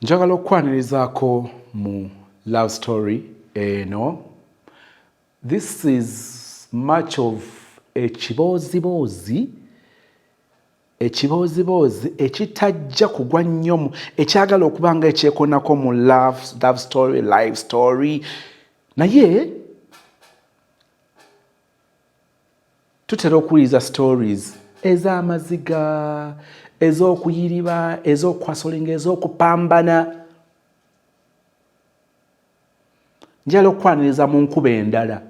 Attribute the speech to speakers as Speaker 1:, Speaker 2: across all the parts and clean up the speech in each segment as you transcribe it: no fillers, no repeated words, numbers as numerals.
Speaker 1: Njagala okwanirizaako mu love story eno. This is much of ekiboozibozi ekitajja kugwa nnyo ekyagala okuba nga ekyekoonako mu love story, life story, naye tutera okuwuliriza stories ez'amaziga, ez'okuyiriba, ez'okwasolinga, ez'okupambana. Njagala okwaniriza mu nkuba endala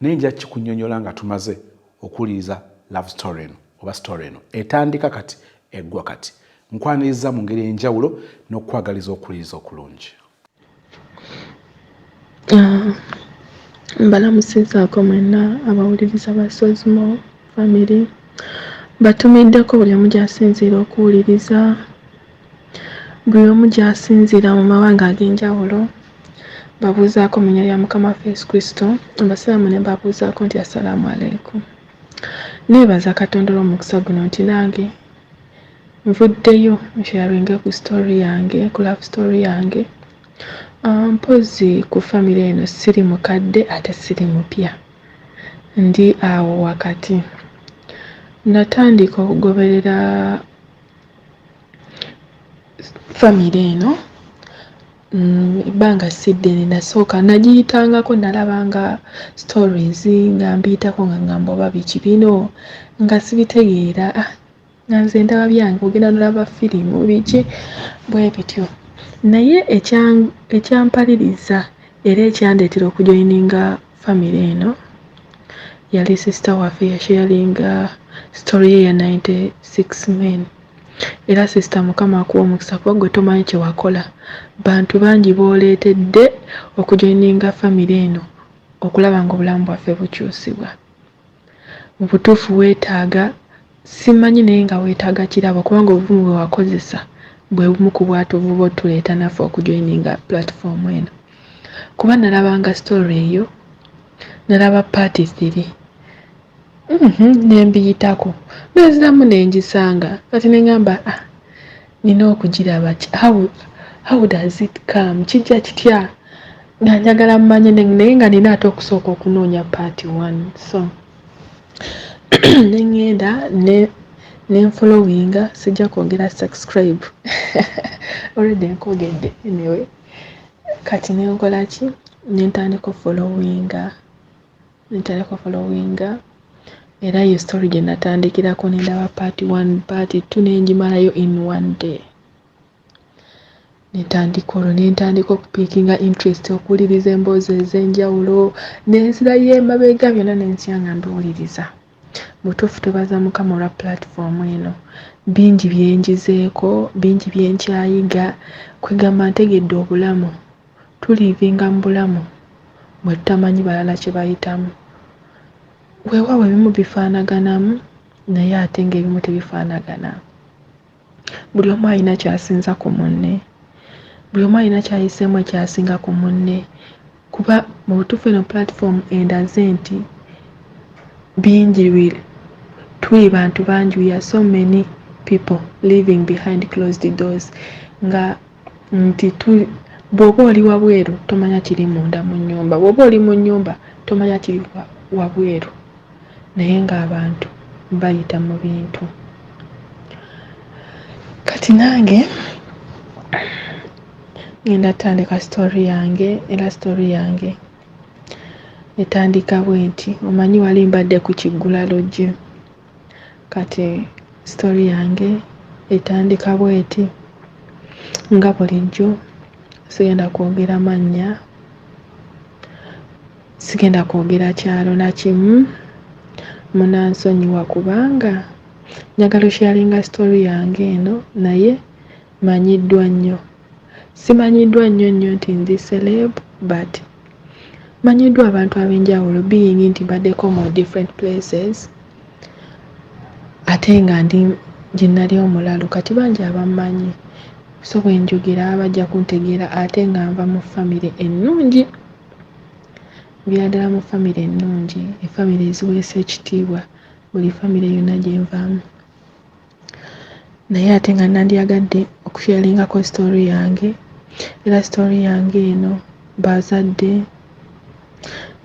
Speaker 1: naye nja kikunnyonnyola nga tumaze okuwuliriza love story eno oba story eno etandika kati eggwa kati. Nkwaniriza mu ngeri enjawulo n'okwagaliza okuwuliriza okulungi.
Speaker 2: Mbalamusizaako mwenna abawuliriza ba Sozimo family. Batumiddeko buli omu gy'asinziira okuwuliriza, buli omu gy'asinziira mu mawanga ag'enjawulo. Babuuzaako mu linnya lya Mukama waffe Yesu Kristo, abasiraamu ne babuuzaako nti assalaamu alaikum. Neebaza Katonda olw'omukisa guno nti nange nvuddeyo nsharinge ku story yange, ku love story yange. Mpozi ku family eno siri mukadde ate siri mupya, ndi awo wakati. Natandika okugoberera family eno ebbanga si ddene. Nasooka nagiyitangako, nalabanga stories nga mbiyitako nga ngamba oba biki bino nga sibitegeera. Nga nze ndaba byange ogenda nolaba firimu biki bwe bityo. Naye ekyampaliriza era ekyandeetera okujoininga family eno yali sister waffe yasharinga story ye ya 96 men. Era sister Mukama akuwa omukisa kuba gwe tomanyi kye wakola. Bantu bangi booleetedde okujoininga family eno okulaba nga obulamu bwaffe bukyusibwa. Mu butuufu weetaaga, simanyi naye nga weetaaga kirabo kubanga obuvumu bwe wakozesa bwe bumu ku bwatuvu bw'otuleeta naffe okujoininga platform eno. Kuba nalabanga story eyo, nalaba party 3. Nembiyitako neziramu nengisanga kati nengamba nina okugiraba. How does it come? Kijja kitya? Nga njagala mmanye naye nga nina ate okusooka okunoonya part 1. So nengenda nenfollowinga, sijja kwogera subscribe already nkogedde anyway. Kati nenkola ki? Nentandika followinga. Era iyo story gye natandikirako nendaba part 1, part 2 nenjimalayo in one day. Nentandika okupiikinga interest okuwuliriza emboozi ez'enjawulo, nenzirayo emabega byonna nensiyanga mbiwuliriza. Butuufu twebaza Mukama olwa platform eno. Bingi byenjizeeko, bingi byenkyayiga, kwegamba ntegedde obulamu. Tulivinga mu bulamu bwe tutamanyi balala kye bayitamu. Weewaawo ebimu bifaanaganamu naye ate ng'ebimu tebifaanagana. Buli omu alina kyasinza ku munne. Buli omu alina kyayiseemu ekyasinga ku munne. Kuba mu butuufu eno platform endaze nti bingi tuli bantu bangi, we are so many people living behind closed doors. Nga nti bw'oba oli wabweru tomanya kiri munda mu nnyumba, bw'oba oli mu nnyumba tomanya kiri wabweru, naye ng'abantu bayita mu bintu. Kati nange ngenda tandika story yange, era story yange etandika bwe nti omanyi wali mbadde ku Kiggula Lodge. Kati story yange etandika bwe ti nga bulijjo. Sigenda kwogera mannya, sigenda kwogera kyalo na kimu, munansonyiwa kubanga njagala osharinga story yange eno naye manyiddwa nnyo. Simanyiddwa nnyo nti ndi celeb, but manyiddwa abantu ab'enjawulo being nti mbaddeko mu different places ate nga ndi gye nali omulalu. Kati bangi abammanyi, so bwe njogera bajja kuntegeera ate nga nva mu family ennungi. Byaddala mu family ennungi, efamily eziweesa ekitiibwa buli family yonna gye nvaamu. naye ate nga nandyagadde okusharingako story yange. Era story yange eno bazadde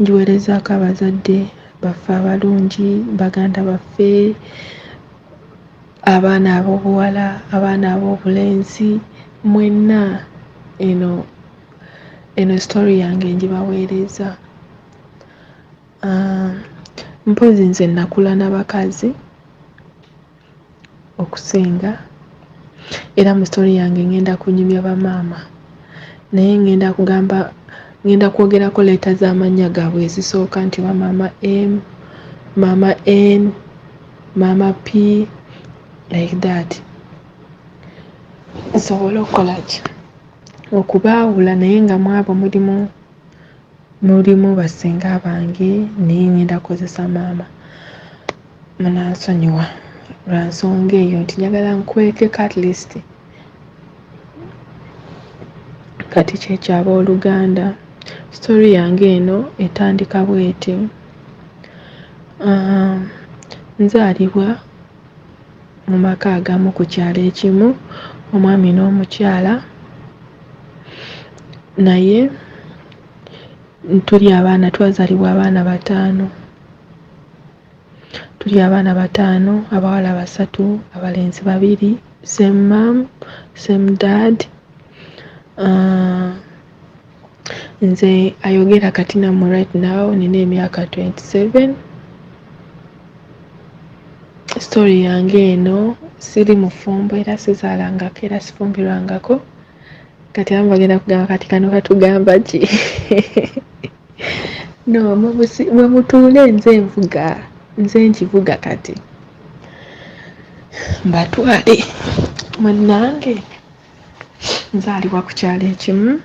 Speaker 2: ngiweerezaako abazadde baffe abalungi, baganda baffe, abaana ab'obuwala, abaana ab'obulenzi, mwenna eno story yange ngibaweereza. Mpozi nze nakula n'abakazi okusinga, era mu story yange ngenda kunyumya bamaama, naye ngenda kwogerako leeta z'amannya gaabwe ezisooka nti maama M, maama N, maama P, like that. Nsobole okukolaki okubaawula, naye nga mwabo mulimu basinga bange, naye ngenda kukozesa maama. Munansonyiwa lwa nsonga eyo nti njagala nkwekeko at least kati kyekyaba Oluganda. Story yange eno etandika bweti. Nzaalibwa mu maka agamu ku kyalo ekimu, omwami n'omukyala, naye twazaalibwa abaana bataano. Tuli abaana bataano, abawala 3, abalenzi 2, same mom, same dad. Nze ayogera kati nammwe right now nina emyaka 27. Story yange eno siri mufumbo era sizaalangako era sifumbirwangako. Kati abamu bagenda kugamba kati kano katugamba ki? No, mwe mutuule nze nkivuga kati. Mbatwale munnange. Nzaalibwa ku kyalo ekimu.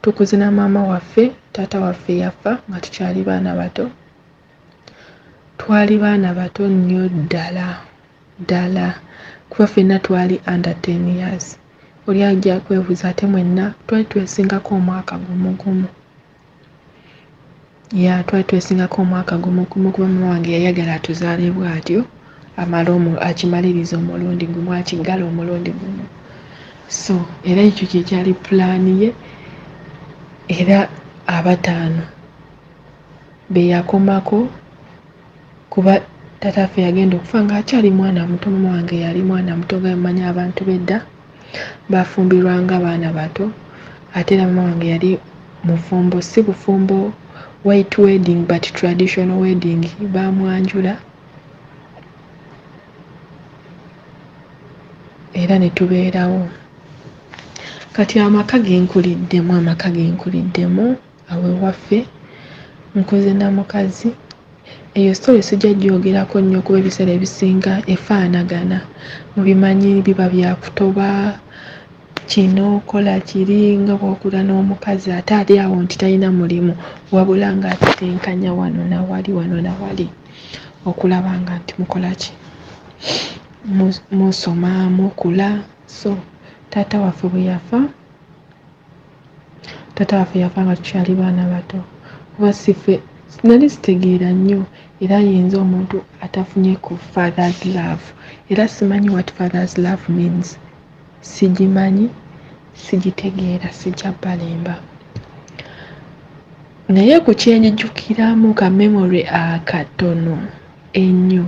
Speaker 2: Tukuze na maama waffe, taata waffe yafa nga tukyali baana bato. Twali baana bato nnyo ddala kuba ffenna twali under 10 years. Oli ajja kwebuuza ate mwenna twali twesingako omwaka gumu. Twali twesingako omwaka gumu kuba mama wange yayagala atuzaale bw'atyo, akimaliriza omulundi gumu, akiggala omulundi gumu. So era ekyo kyekyali pulaani ye, era abataano be yakomako kuba taata waffe yagenda okufa ng'akyali mwana muto. Mama wange yali mwana muto, gamanya abantu bedda bafumbirwanga baana bato, ate era mama wange yali mufumbo, si bufumbo white wedding but traditional wedding, bamwanjula era ne tubeerawo. Kati amaka genkuliddemu awe waffe nkuze na mukazi. Eyo story sijja gyogerako nnyo kuba ebiseera ebisinga efaanagana. Mubimanyi biba byakutoba kino kola kiri nga bw'okula n'omukazi ate ali awo nti talina mulimu wabula ng'atetenkanya wano nawali okulaba nga nti mukola ki, musoma, mukula. So taata waffe bwe yafa, nga tukyali baana bato, kuba nali sitegeera nnyo era yinza omuntu atafunye ku father's love, era simanyi what father's love means. Sigimanyi, sigitegeera, sijja balemba. Naye ku kyenjijjukiramu ka memory akatono ennyo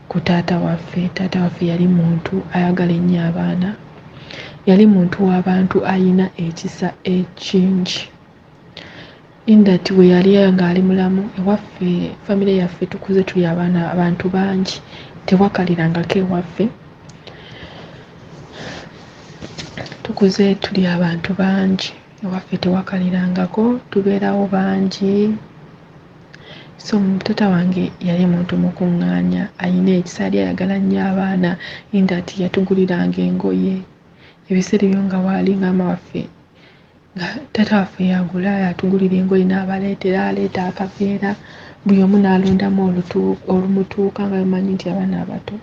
Speaker 2: ku taata waffe. Taata waffe yali muntu ayagala ennyo abaana, yali muntu w'abantu ayina ekisa ekingi. Indati we yali ng'ali mulamu, ewaffe famire yaffe tukuze tuli abantu bangi, tewakalirangako ewaffe. Tukuze tuli abantu bangi, ewaffe tewakalirangako, tubeerawo bangi. So taata wange yali muntu mukuŋŋaanya, ayina ekisa, yali ayagala nnyo abaana. Indati yatuguliranga engoye ebiseera ebyo nga waali ng'ama waffe nga taata waffe yagula, yatugulira engoye n'abaleetera, aleeta akaveera, buli omu n'alondamu olumutuuka nga bamanyi nti abaana abato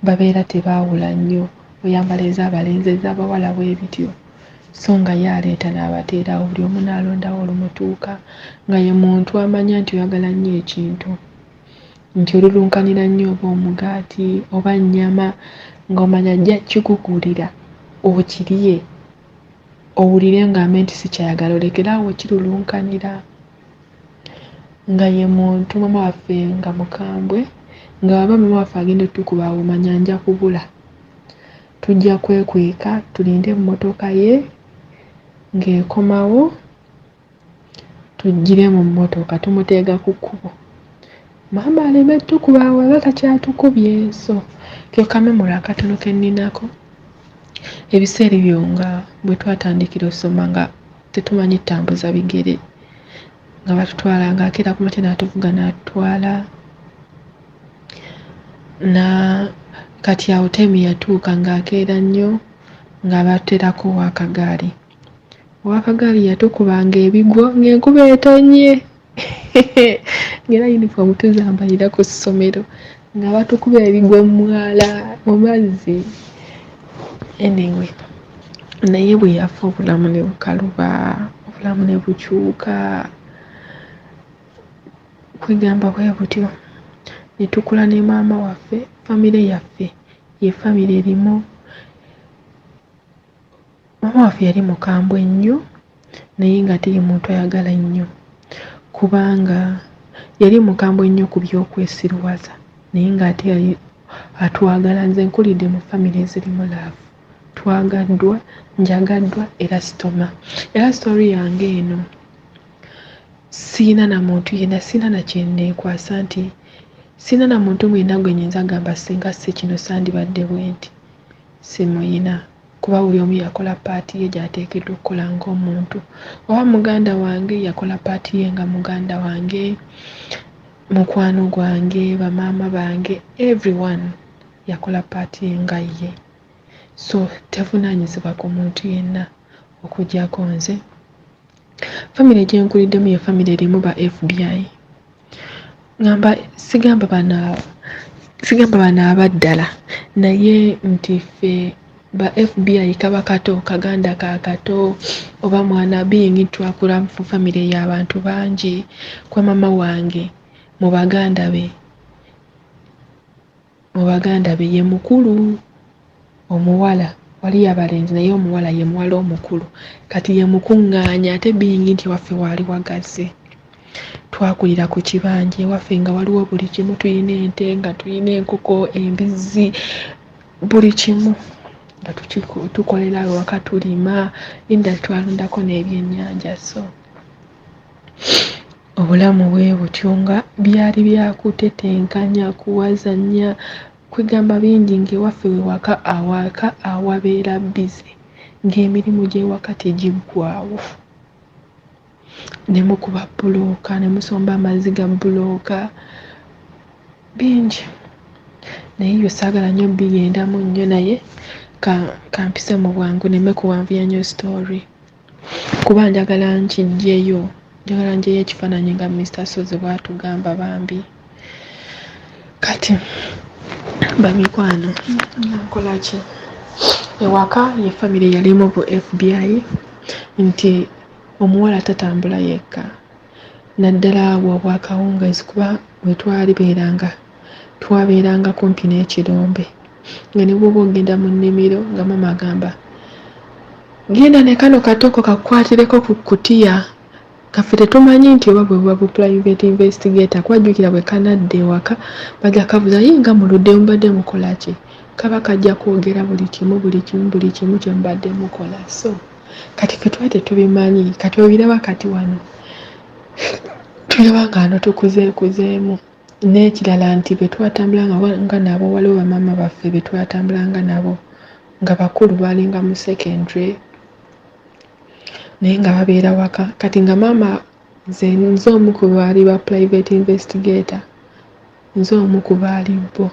Speaker 2: babeera tebaawula nnyo, oyambala ez'abalenzi ez'abawala bwe bityo. So nga ye aleeta n'abateerawo, buli omu n'alondawo olumutuuka, nga ye muntu amanya nti oyagala nnyo ekintu. nti olulunkanira nnyo oba omugaati oba nnyama ng'omanya ajja kikukuulira okiriye owulire ng'ambe nti sikyayagala olekeraawo kirulunkanira. Nga ye muntu mama waffe nga mukambwe nga baba mama waffe agenda otukuba omanya nja kubula, tujja kwekweka tulinde emmotoka ye ng'ekomawo tujjire mu mmotoka tumuteega ku kkubo. Mama aleme tukuba waba takyatukubye. So kyokka memory akatono ke nninako ebiseera ebyo nga bwe twatandikira osoma nga tetumanyi ttambuza bigere nga batutwala ng'akeera ku makya n'atuvuga n'atutwala na kati awo temi yatuuka ng'akeera nnyo nga batuterako ow'akagaali. Ow'akagaali yatukubanga ebigwo ng'enkuba etonye ng'era yunifoomu tuzambalira ku ssomero nga batukuba ebigwo mu mwala mu mazzi. Anyway, naye bwe yafa obulamu ne bukaluba, obulamu ne bukyuka. Kwegamba bwe butyo ne tukula ne maama waffe. Famire yaffe ye famire erimu. Maama waffe yali mukambwe nnyo naye nga teri muntu ayagala nnyo, kubanga yali mukambwe nnyo ku by'okwesiruwaza naye ng'ate yali atwagala. Nze nkulidde mu famire ezirimu laavu, twagaddwa, njagaddwa era sitoma. Era sitori yange eno siina na muntu yenna, siina na kye nneekwasa nti siina na muntu mwenna gwe nnyinza gamba singa si kino sandibadde bwe nti simuyina, kuba buli omu yakola paati ye gy'ateekeddwa okukola ng'omuntu. Oba muganda wange yakola paati ye nga muganda wange, mukwano gwange, bamaama bange, everyone yakola paati ye nga ye. So tevunaanyizibwa ku muntu yenna okuggyako nze. Famire gye nkuliddemu ye famire erimu ba FBI. Sigamba bano abaddala naye nti ffe ba FBI kaba kato, kaganda ka kato oba mwana being twakula mu famire y'abantu bangi. Kwa mama wange mu baganda be ye mukulu omuwala, wali abalenzi naye omuwala ye muwala omukulu, kati ye mukuŋŋaanya ate being nti waffe waali wagazi. Twakulira ku kibanja ewaffe nga waliwo buli kimu, tulina ente nga tulina enkoko, embizzi, buli kimu nga tukolera waka, tulima endala twalundako n'ebyennyanja. So obulamu bwe butyo nga byali byakutetenkanya, kuwazanya, kwegamba bingi ng'ewaffe wewaka awabeera bize ng'emirimu gy'ewaka tegiggwaawo. Ne mukuba bbulooka, ne musomba amazzi ga bbulooka, bingi. Naye ebyo saagala nnyo bigendamu nnyo, naye kampise mu bwangu neme kuwanvuya nnyo story kuba njagala nkijjeyo, njagala njeyo ekifaananyi nga Mr. Sozi bw'atugamba bambi. Kati bamikwano nkola ki? Ewaka ye famire yalimu bu FBI nti omuwala tatambula yekka, naddala awo obwakawungeezi kuba bwe twabeeranga kumpi n'ekirombe nga ne bw'oba ogenda mu nnimiro nga mama agamba genda ne kano katoko kakukwatireko ku kkutiya. Kaffe tetumanyi nti oba bwe buba bu private investigator, kwajjukira bwe kanadda ewaka bajja kabuuza ye nga muludde mubadde mukola ki? Kaba kajja kwogera buli kimu kye mubadde mukola. So kati ffe tuba tetubimanyi, kati obiraba kati wano tulaba nga wano tukuzeekuzeemu. N'ekirala nti bwe twatambulanga nabo waliwo bamaama baffe be twatambulanga nabo nga bakulu balinga mu secondary naye nga babeera waka. Kati nga maama nze omu ku baali ba private investigator, nze omu ku baali bo,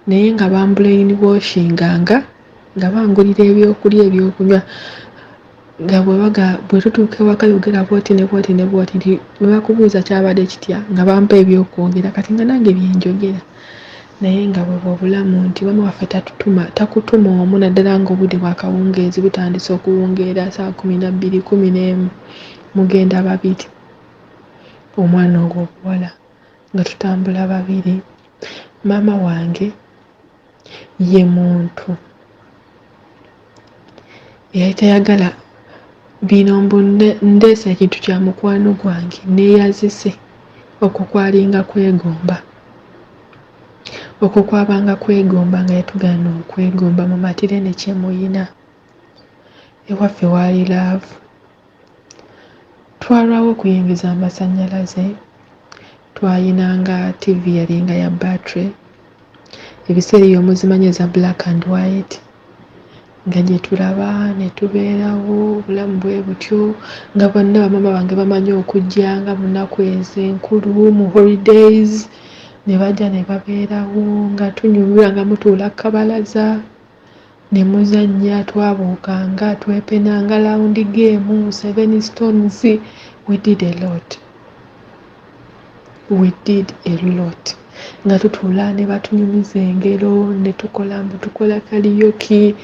Speaker 2: naye nga bambrainwashinganga nga bangulira ebyokulya ebyokunywa nga bwe tutuuka ewaka yogera bwoti ne bwoti ne bwoti nti bwe bakubuuza kyabadde kitya nga bampa ebyokwogera kati nga nange byenjogera. Naye nga bwe bw'obulamu nti mama waffe takutuma omu naddala ng'obudde bwakawungeezi butandise okuwungeera saa 12, 11 mugenda babiri, omwana ogw'obuwala nga tutambula babiri. Maama wange ye muntu eyali tayagala bino mbu ndeesa ekintu kya mukwano gwange neeyazise. Okwo kwalinga kwegomba, okwo kwabanga kwegomba nga yatugaana okwegomba mu matire ne kyemuyina. Ewaffe waali laavu. Twalwawo okuyingiza amasannyalaze, twayinanga TV yalinga ya battery, ebiseera ebyo muzimanyi eza black and white, nga gye tulaba ne tubeerawo obulamu bwe butyo, nga bonna bamama bange bamanyi okujja nga munaku ez'enkulu mu holidays ne bajja ne babeerawo nga tunyumirwa nga mutuula ku kabalaza ne muzannya, twabuukanga twepenanga round game 7 stones. We did a lot. We did a lot. Nga tutuula ne batunyumiza engero ne tukola karaoke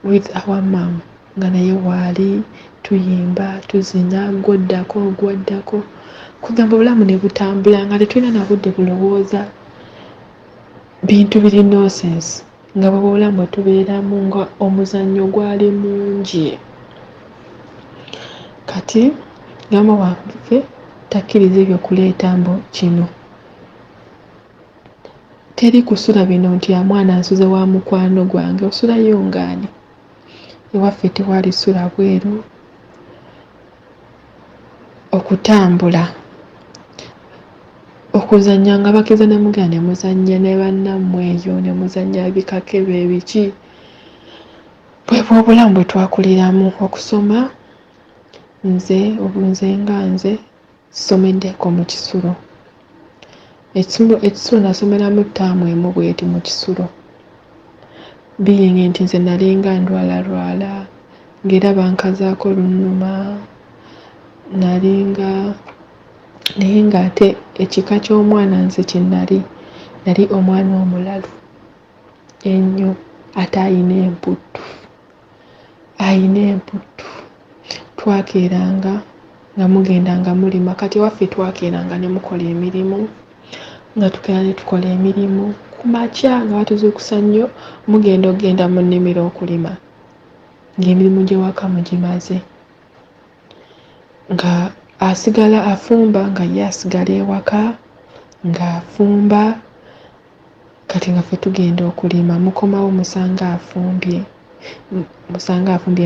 Speaker 2: with our mom, nga naye waali tuyimba tuzina gwoddako kugamba obulamu ne butambula nga tetulina na budde bulowooza bintu biri nonsense, nga bwe obulamu bwe tubeeramu nga omuzannyo gwali mungi. Kati maama wange takkiriza ebyo kuleeta mbu kino. Teri kusula bino nti amwana nsuze wa mukwano gwange, osulayo ngaani? Ewaffe tewali sula bweru. Okutambula, okuzannya nga bakiza ne mugenda ne muzannya ne bannammwe eyo ne muzannya bikakebe ebiki, bwebwo obulamu bwe twakuliramu. Okusoma, nze nga nze someddeko mu Kisulo. Ekisulo nasomeramu ttaamu emu bweti mu Kisulo. Biyingi nti nze nalinga ndwalalwala ng'era bankazaako lunnuma, nalinga naye ng'ate ekika ky'omwana nze kye nali omwana omulalu ennyo ate ayina emputtu. Twakeeranga nga mugenda nga mulima. Kati waffe twakeeranga ne mukola emirimu, nga tukeera ne tukola emirimu ku makya nga batuzuukusa nnyo mugenda mu nnimiro okulima, ng'emirimu gy'ewaka mugimaze, nga asigala afumba nga ye asigala ewaka ng'afumba. Kati nga ffe tugenda okulima, mukomawo musanga afumbye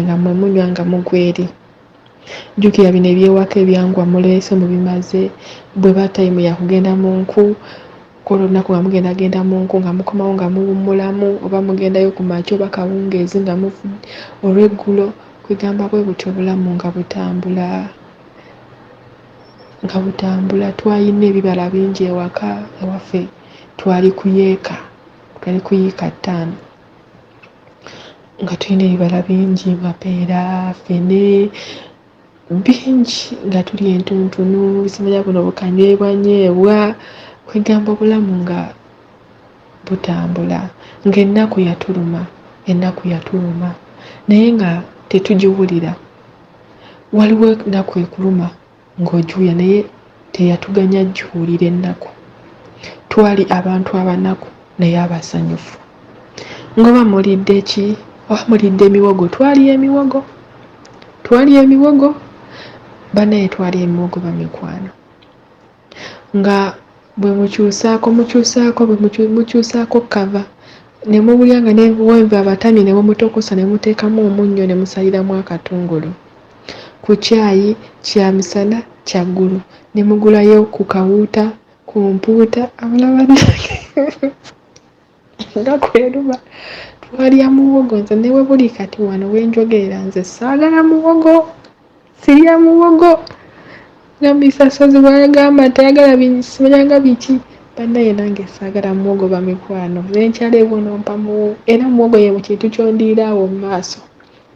Speaker 2: nga mwe munywa nga mugweri. Jjukira bino ebyewaka ebyangwa muleese mubimaze, bwe ba tayimu yakugenda mu nku, kola olunaku nga mugenda mu nku nga mukomawo nga muwummulamu, oba mugendayo ku makya oba kawungeezi nga muvudde olw'eggulo. Kwegamba bwe butyo obulamu nga butambula. Twalina ebibala bingi ewaka. Ewaffe twali kuyiika 5 nga tulina ebibala bingi, mapeera, ffene bingi, nga tuli entuntunu, simanya buno bukanyeebwanyeebwa. Kwegamba obulamu nga butambula, ng'ennaku yatuluma naye nga tetugiwulira. Waliwo ennaku ekuluma ng'ojuya naye teyatuganya giwulira ennaku. Twali abantu abanaku naye abasanyufu. Ng'oba mulidde ki? Oba mulidde emiwogo? Twali emiwogo. Bannaye twali emiwogo bamikwano. Nga bwe mukyusaako kava ne mubulya nga n'ebiwempe abatamye ne mumutokosa ne muteekamu omunnyo ne musaliramu akatungulu. Ku caayi kya misana kya ggulu ne mugulayo ku kawuuta, ku mpuuta. Abalaba nga kweruba twalya muwogo. Nze ne bwe buli kati wano wenjogerera nze saagala muwogo, sirya muwogo. Namisasozi bw'agamba tayagala simanyanga biki. Bannaye nange saagala muwogo bamikwano. N'enkyala ebwo nompa muwogo. Era muwogo ye mu kintu ky'ondiiraawo mu maaso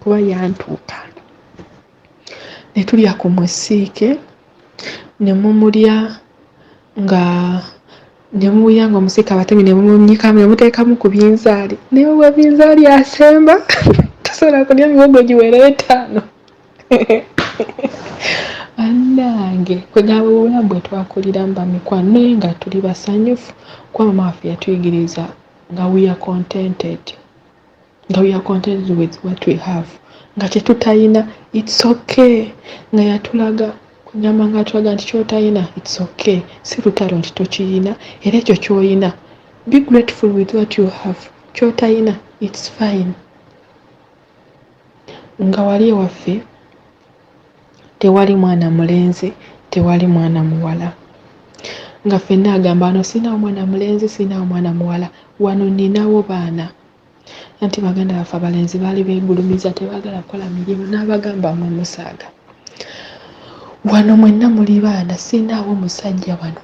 Speaker 2: kuba yantuuka. Ne tulya ku musiike ne mumulya nga ne muwulira ng'omusiike abatemye ne mumunyikamu ne muteekamu ku binzaali. Naye bwe binzaali asemba tosobola kulya miwogo giwera 5. annange kwegamba obulamu bwe twakuliramu bamikwano naye nga tuli basanyufu kuba mama waffe yatuyigiriza nga we are contented with what we have nga kyetutayina it's okay nga yatulaga kunyama nga atulaga nti kyotayina it's okay si lutalo nti tokiyina era ekyo kyoyina be grateful with what you have kyotayina it's fine. Nga wali ewaffe tewali mwana mulenzi tewali mwana muwala nga ffenna agamba wano sinawo mwana mulenzi sinawo mwana muwala wano ninawo baana anti baganda baffe abalenzi baali beegulumiza tebaagala kukola mirimu n'abagamba mwe musaaga wano mwenna muli baana sinaawo musajja wano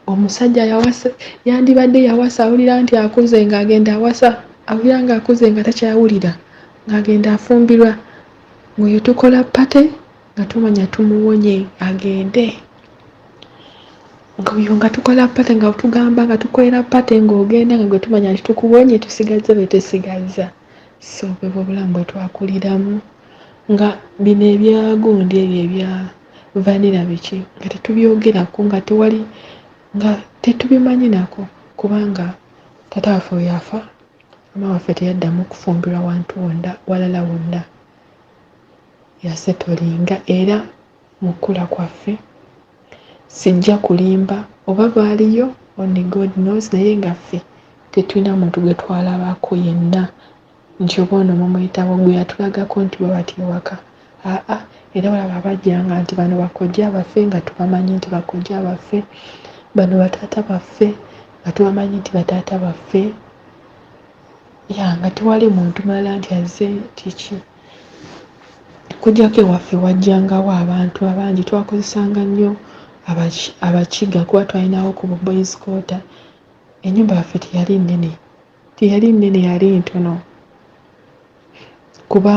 Speaker 2: omusajja yawasa yandibadde yawasa awulira nti akuze ng'agenda awasa awulira ng'akuze nga takyawulira ng'agenda afumbirwa ng'oyo tukola pate nga tumanya tumuwonye agende ng'oyo nga tukola pate nga tugamba nga tukolera pate ng'ogenda nga gwe tumanya nti tukuwonye tusigaze be tesigazza so bwe bulamu bwe twakuliramu nga bino ebyagundi ebyo ebya vanira biki nga tetubyogerako nga tewali nga tetubimanyi nako kubanga tata waffe we yafa mama waffe teyaddamu kufumbirwa wantu walala wonna yasetolinga era mukula kwaffe sijja kulimba oba baaliyo only God knows naye nga ffe tetulina muntu gwe twalabako yenna nti oba ono mumuyitabo gwe yatulagako nti bwe bati ewaka era olaba bajjanga nti bano bakojja baffe nga tubamanyi nti bakojja baffe bano bataata baffe nga tubamanyi nti bataata baffe nga tewali muntu malala nti azze kiki kujjako ewaffe wajjangawo abantu abangi twakozesanga nnyo abakiga kuba twalinawo ku boys quarter ennyumba yaffe teyali nnene yali ntono kuba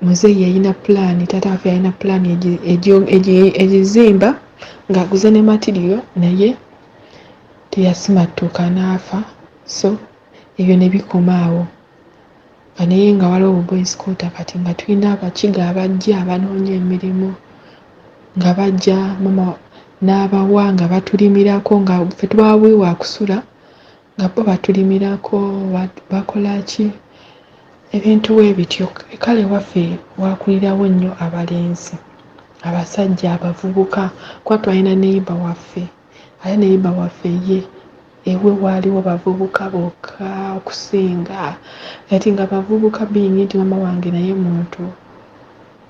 Speaker 2: muzeeyi yalina pulaani taata waffe yalina pulaani egizimba ng'aguze ne matiriyo naye teyasimattuka n'afa so ebyo ne bikoma awo naye nga waliwo boys quarter kati nga tulina abakiga abajja abanoonya emirimu nga bajja mama n'abawa nga batulimirako nga ffe tubawa bwe waakusula nga bo batulimirako bakola ki ebintu we bityo kale waffe wakulirawo nnyo abalenzi abasajja abavubuka kuba twalina neyiba waffe ate neyiba waffe ye ewe waaliwo bavubuka bokka okusinga ati nga bavubuka bingi nti mama wange naye muntu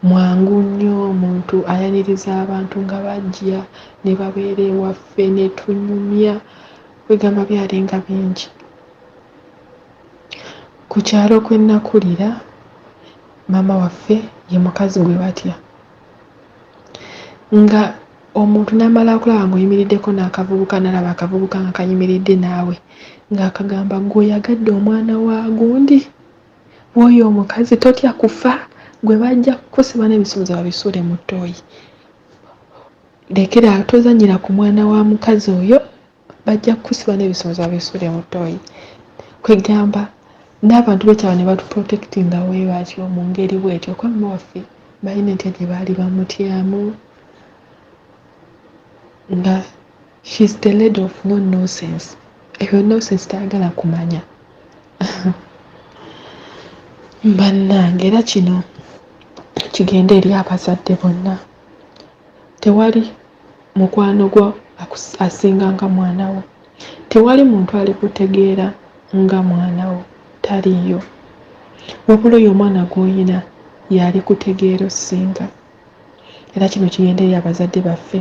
Speaker 2: mwangu nnyo muntu ayaniriza abantu nga bajja ne babeera ewaffe ne tunyumya kwegamba byalinga bingi ku kyalo kwe nakulira mama waffe ye mukazi gwe batya nga omuntu namala okulaba ng'oyimiriddeko n'akavubuka nalaba akavubuka nga kayimiridde naawe ng'akagamba gw'oyagadde omwana wa gundi w'oyo omukazi totya kufa gwe bajja kukusiba n'ebisuubizo babisuule mu ttooyi lekera tozanyira ku mwana wa mukazi oyo bajja kukusiba n'ebisuubizo babisuule mu ttooyi kwegamba n'abantu bekyaba ne batuprotectinga we batyo mu ngeri bwetyo kwa mama waffe balina entya gye baali bamutyamu nga she's the lady of no nonsense ebyo nonsense tayagala kumanya bannange era kino kigenda eri abazadde bonna tewali mukwano gwo asinga nga mwana wo tewali muntu ali kutegeera nga mwana wo taliyo wabula oyo omwana gw'oyina yali kutegeera osinga era kino kigenda eri abazadde baffe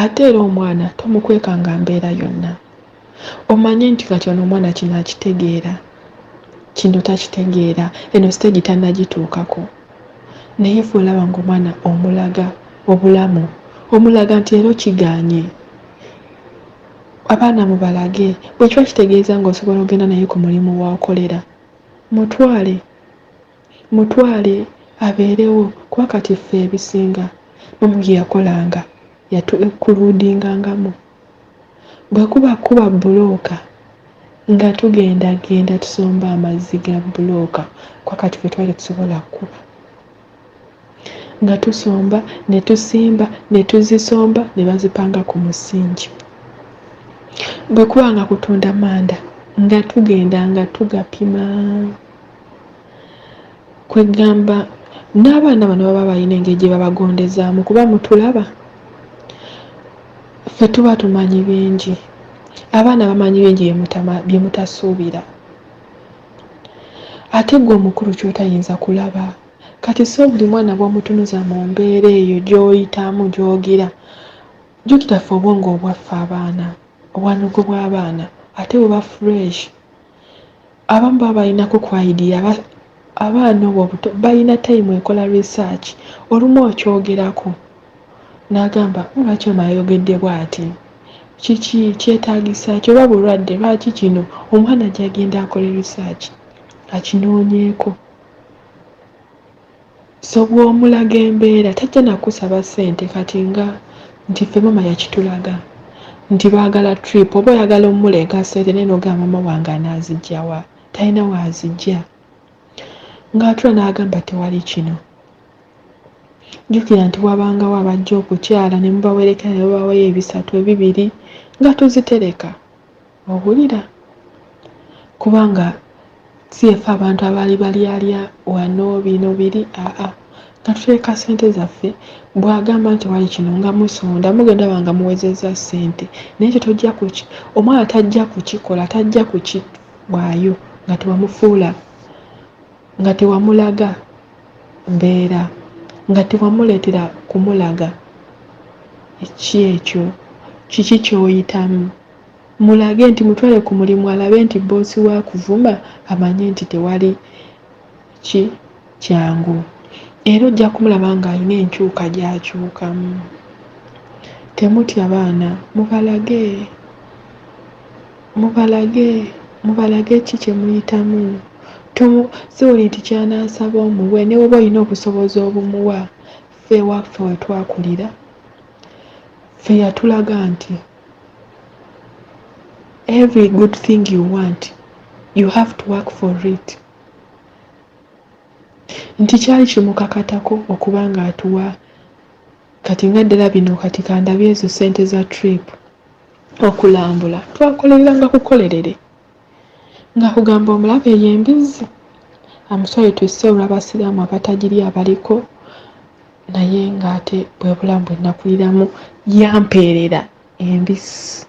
Speaker 2: ate era omwana tomukwekanga mbeera yonna omanye nti kati ono omwana kino akitegeera kino takitegeera eno siteegi tannagituukako naye fe olaba ng'omwana omulaga obulamu omulaga nti era okiganye abaana mubalage bwe kiba kitegeeza ng'osobola ogenda naye ku mulimu waokolera mutwale abeerewo kuba kati ffe ebisinga mamu bye yakolanga yatukuludingangamu bwe kuba bulooka nga tugenda tusomba amazzi ga bulooka kwa kati ffe twali tusobola kuba nga tusomba ne tusimba ne tuzisomba ne bazipanga ku musingi. Bwe kuba nga kutunda manda nga tugenda nga tugapima, kwegamba n'abaana bano baba balina engeri gye babagondezaamu kuba mutulaba ffe tuba tumanyi bingi, abaana bamanyi bingi bye mutasuubira, ate gwe omukulu ky'otayinza kulaba. Kati so buli mwana bw'omutunuza mu mbeera eyo gy'oyitamu gy'ogira, jjukira ffe obwongo obwaffe abaana, obwanugo bw'abaana ate buba fresh. Abamu baba balinako ku idea, abaana obuto balina time ekola research, olumu okyogerako n'agamba lwaki ono ayogedde bw'ati, kiki kyetaagisa ki, oba bulwadde lwaki kino. Omwana gy'agenda akole research akinoonyeeko. So bw'omulaga embeera tajja nakusaba ssente kati nga nti ffe mama yakitulaga nti baagala trip, oba oyagala omuleega ssente naye n'ogamba mama wange anaazijja wa, talina waazijja. Ng'atula n'agamba tewali kino. Jjukira nti wabangawo abajja okukyala ne mubawerekera ne babawayo ebisatu ebibiri nga tuzitereka, owulira? Kubanga si yaffe abantu abaali balyalya wano bino biri, nga tuteeka ssente zaffe. Bw'agamba nti wali kino nga musonda mugenda banga muwezezza ssente, naye ekyo tojja kuki, omwana tajja kukikola, tajja kukibwayo nga tewamufuula, nga tewamulaga mbeera, nga tewamuleetera kumulaga ekyo kiki ky'oyitamu. Mulage nti mutwale ku mulimu, alabe nti boosi wa kuvuma amanye nti tewali kyangu. Era ojja kumulaba ng'alina enkyuka gy'akyukamu. Temutya baana, mubalage ki kye muyitamu. Si buli nti ky'anaasaba omuwe, ne bw'oba olina obusobozi obumuwa. Ffe ewaffe we twakulira, ffe yatulaga nti every good thing you want, you have to work for it. Nti kyali kimukakatako okuba ng'atuwa kati nga ddala bino kati kandabye ezo ssente za trip okulambula, twakolereranga kukolerere nga kugamba omulaba eyo embizzi amusole twisse olw'abasiraamu abatagiri abaliko, naye ng'ate bwe bulamu bwe nakuliramu yampeerera embizzi.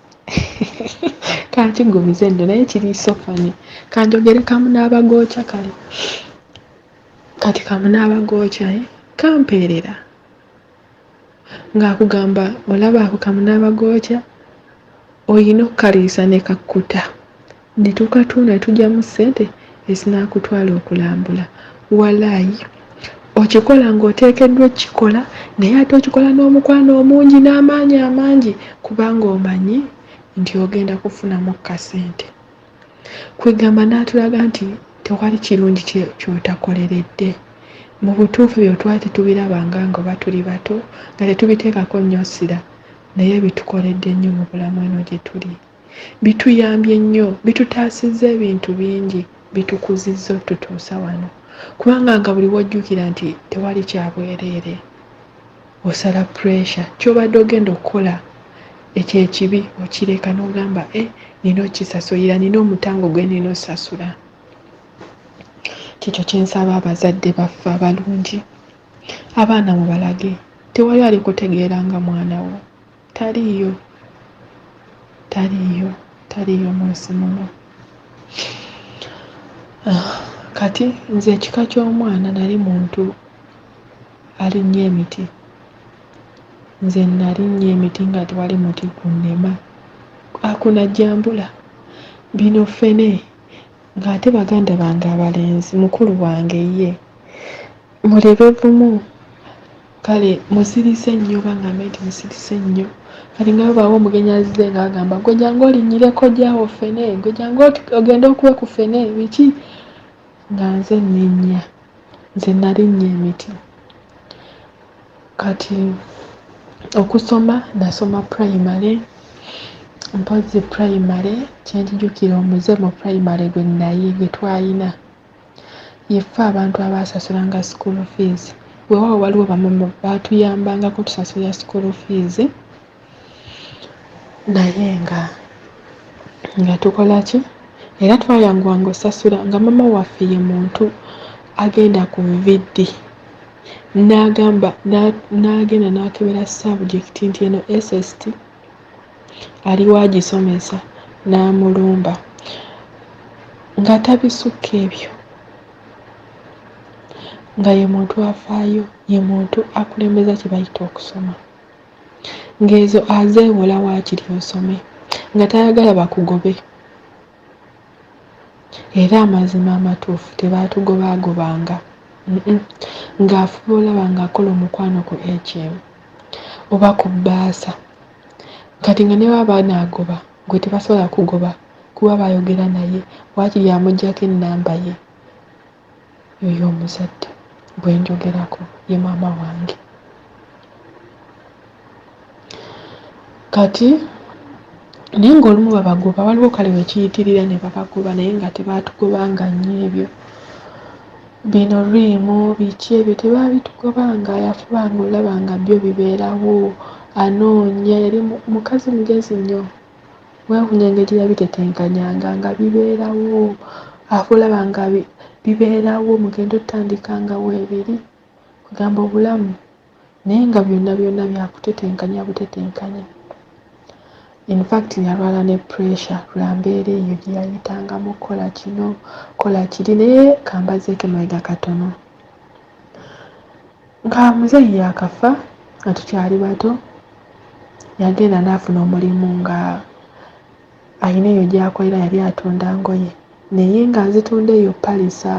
Speaker 2: Kankigumize nno naye kiri sofani, kanjogere kamu n'abagookya kale. Kati kamu n'abagookya kampeerera ng'akugamba olaba ako kamu n'abagookya oyina okukaliisa ne kakkuta ne tukatunda ne tujjamu ssente ezinaakutwala okulambula. Walaayi okikola ng'oteekeddwa okikola, naye ate okikola n'omukwano omungi n'amaanyi amangi kubanga omanyi nti ogenda kufunamu kasente. Kwegamba n'atulaga nti tewali kirungi ky'otakoleredde. Mu butuufu byo twali tetubirabanga nga oba tuli bato nga tetubiteekako nnyo ssira, naye bitukoledde nnyo mu bulamu eno gye tuli. Bituyambye nnyo, bitutaasizza ebintu bingi, bitukuzizza tutuusa wano. Kubanga nga buli wojjukira nti tewali kya bwereere, osala pressure, ky'obadde ogenda okukola ekyo ekibi okireka n'ogamba nina okisasulira, nina omutango gwe nina osasula. Kikyo kye nsaba abazadde baffe abalungi. Abaana mubalage, tewali ali kutegeeranga mwana wo, taliiyo munsi muno. Kati nze ekika ky'omwana nali muntu alinnya emiti. Nze nalinnya emiti nga tewali muti gunnema. Akunajjambula bino ffene ng'ate baganda bange abalenzi, mukulu wange ye mulebevumu, kale musirise nnyo, bangambe nti musirise nnyo. Kati nga bw'awa omugenyi azze ng'agamba gwe jangu olinnyireko gyawo ffene, gwe jangu ogende okuwe ku ffene biki, nga nze nninnya. Nze nalinnya emiti. Kati okusoma nasoma primary, mpozi primary kyenjijukira omuze mu primary gwe twalina yeffe abantu abaasasulanga school fees weewaawo waliwo bamama baatuyambangako tusasula school fees naye nga tukola ki era twayanguwanga osasula nga mama waffe ye muntu agenda ku viddi n'agenda n'akebera subject nti eno SST aliwo agisomesa n'amulumba nga tabisukka ebyo nga ye muntu afaayo ye muntu akulembeza kye bayita okusoma ng'ezo azeewola waakiri osome nga tayagala bakugobe era amazima amatuufu tebaatugobaagobanga ng'afuba olaba ng'akola omukwano ku HM oba ku bbaasa kati nga ne baba naagoba gwe tebasobola kugoba kuba bayogera naye waakiri amuggyako ennamba ye yoyo omuzadde bwe njogerako ye maama wange. Kati naye ng'olumu babagoba waliwo kale wekiyitirira ne babagoba naye nga tebaatugobanga nnyo ebyo bino lwimu biki ebyo tebaabitugobanga yafubanga olaba nga byo bibeerawo anoonya yali mukazi mugezi nnyo weewunya engeri yabitetenkanyanga nga bibeerawo afa olaba nga bibeerawo mugenda otandika weebiri kugamba obulamu naye nga byonna byakutetenkanya butetenkanya. In fact yalwala ne pressure lwa mbeera eyo gye yayitangamu kola kino kola kiri naye kambazeeko emabega katono nga muzeeyi yakafa nga tukyali bato yagenda n'afuna omulimu nga alina eyo gy'akolera yali atunda ngoye naye nga azitunda eyo palisa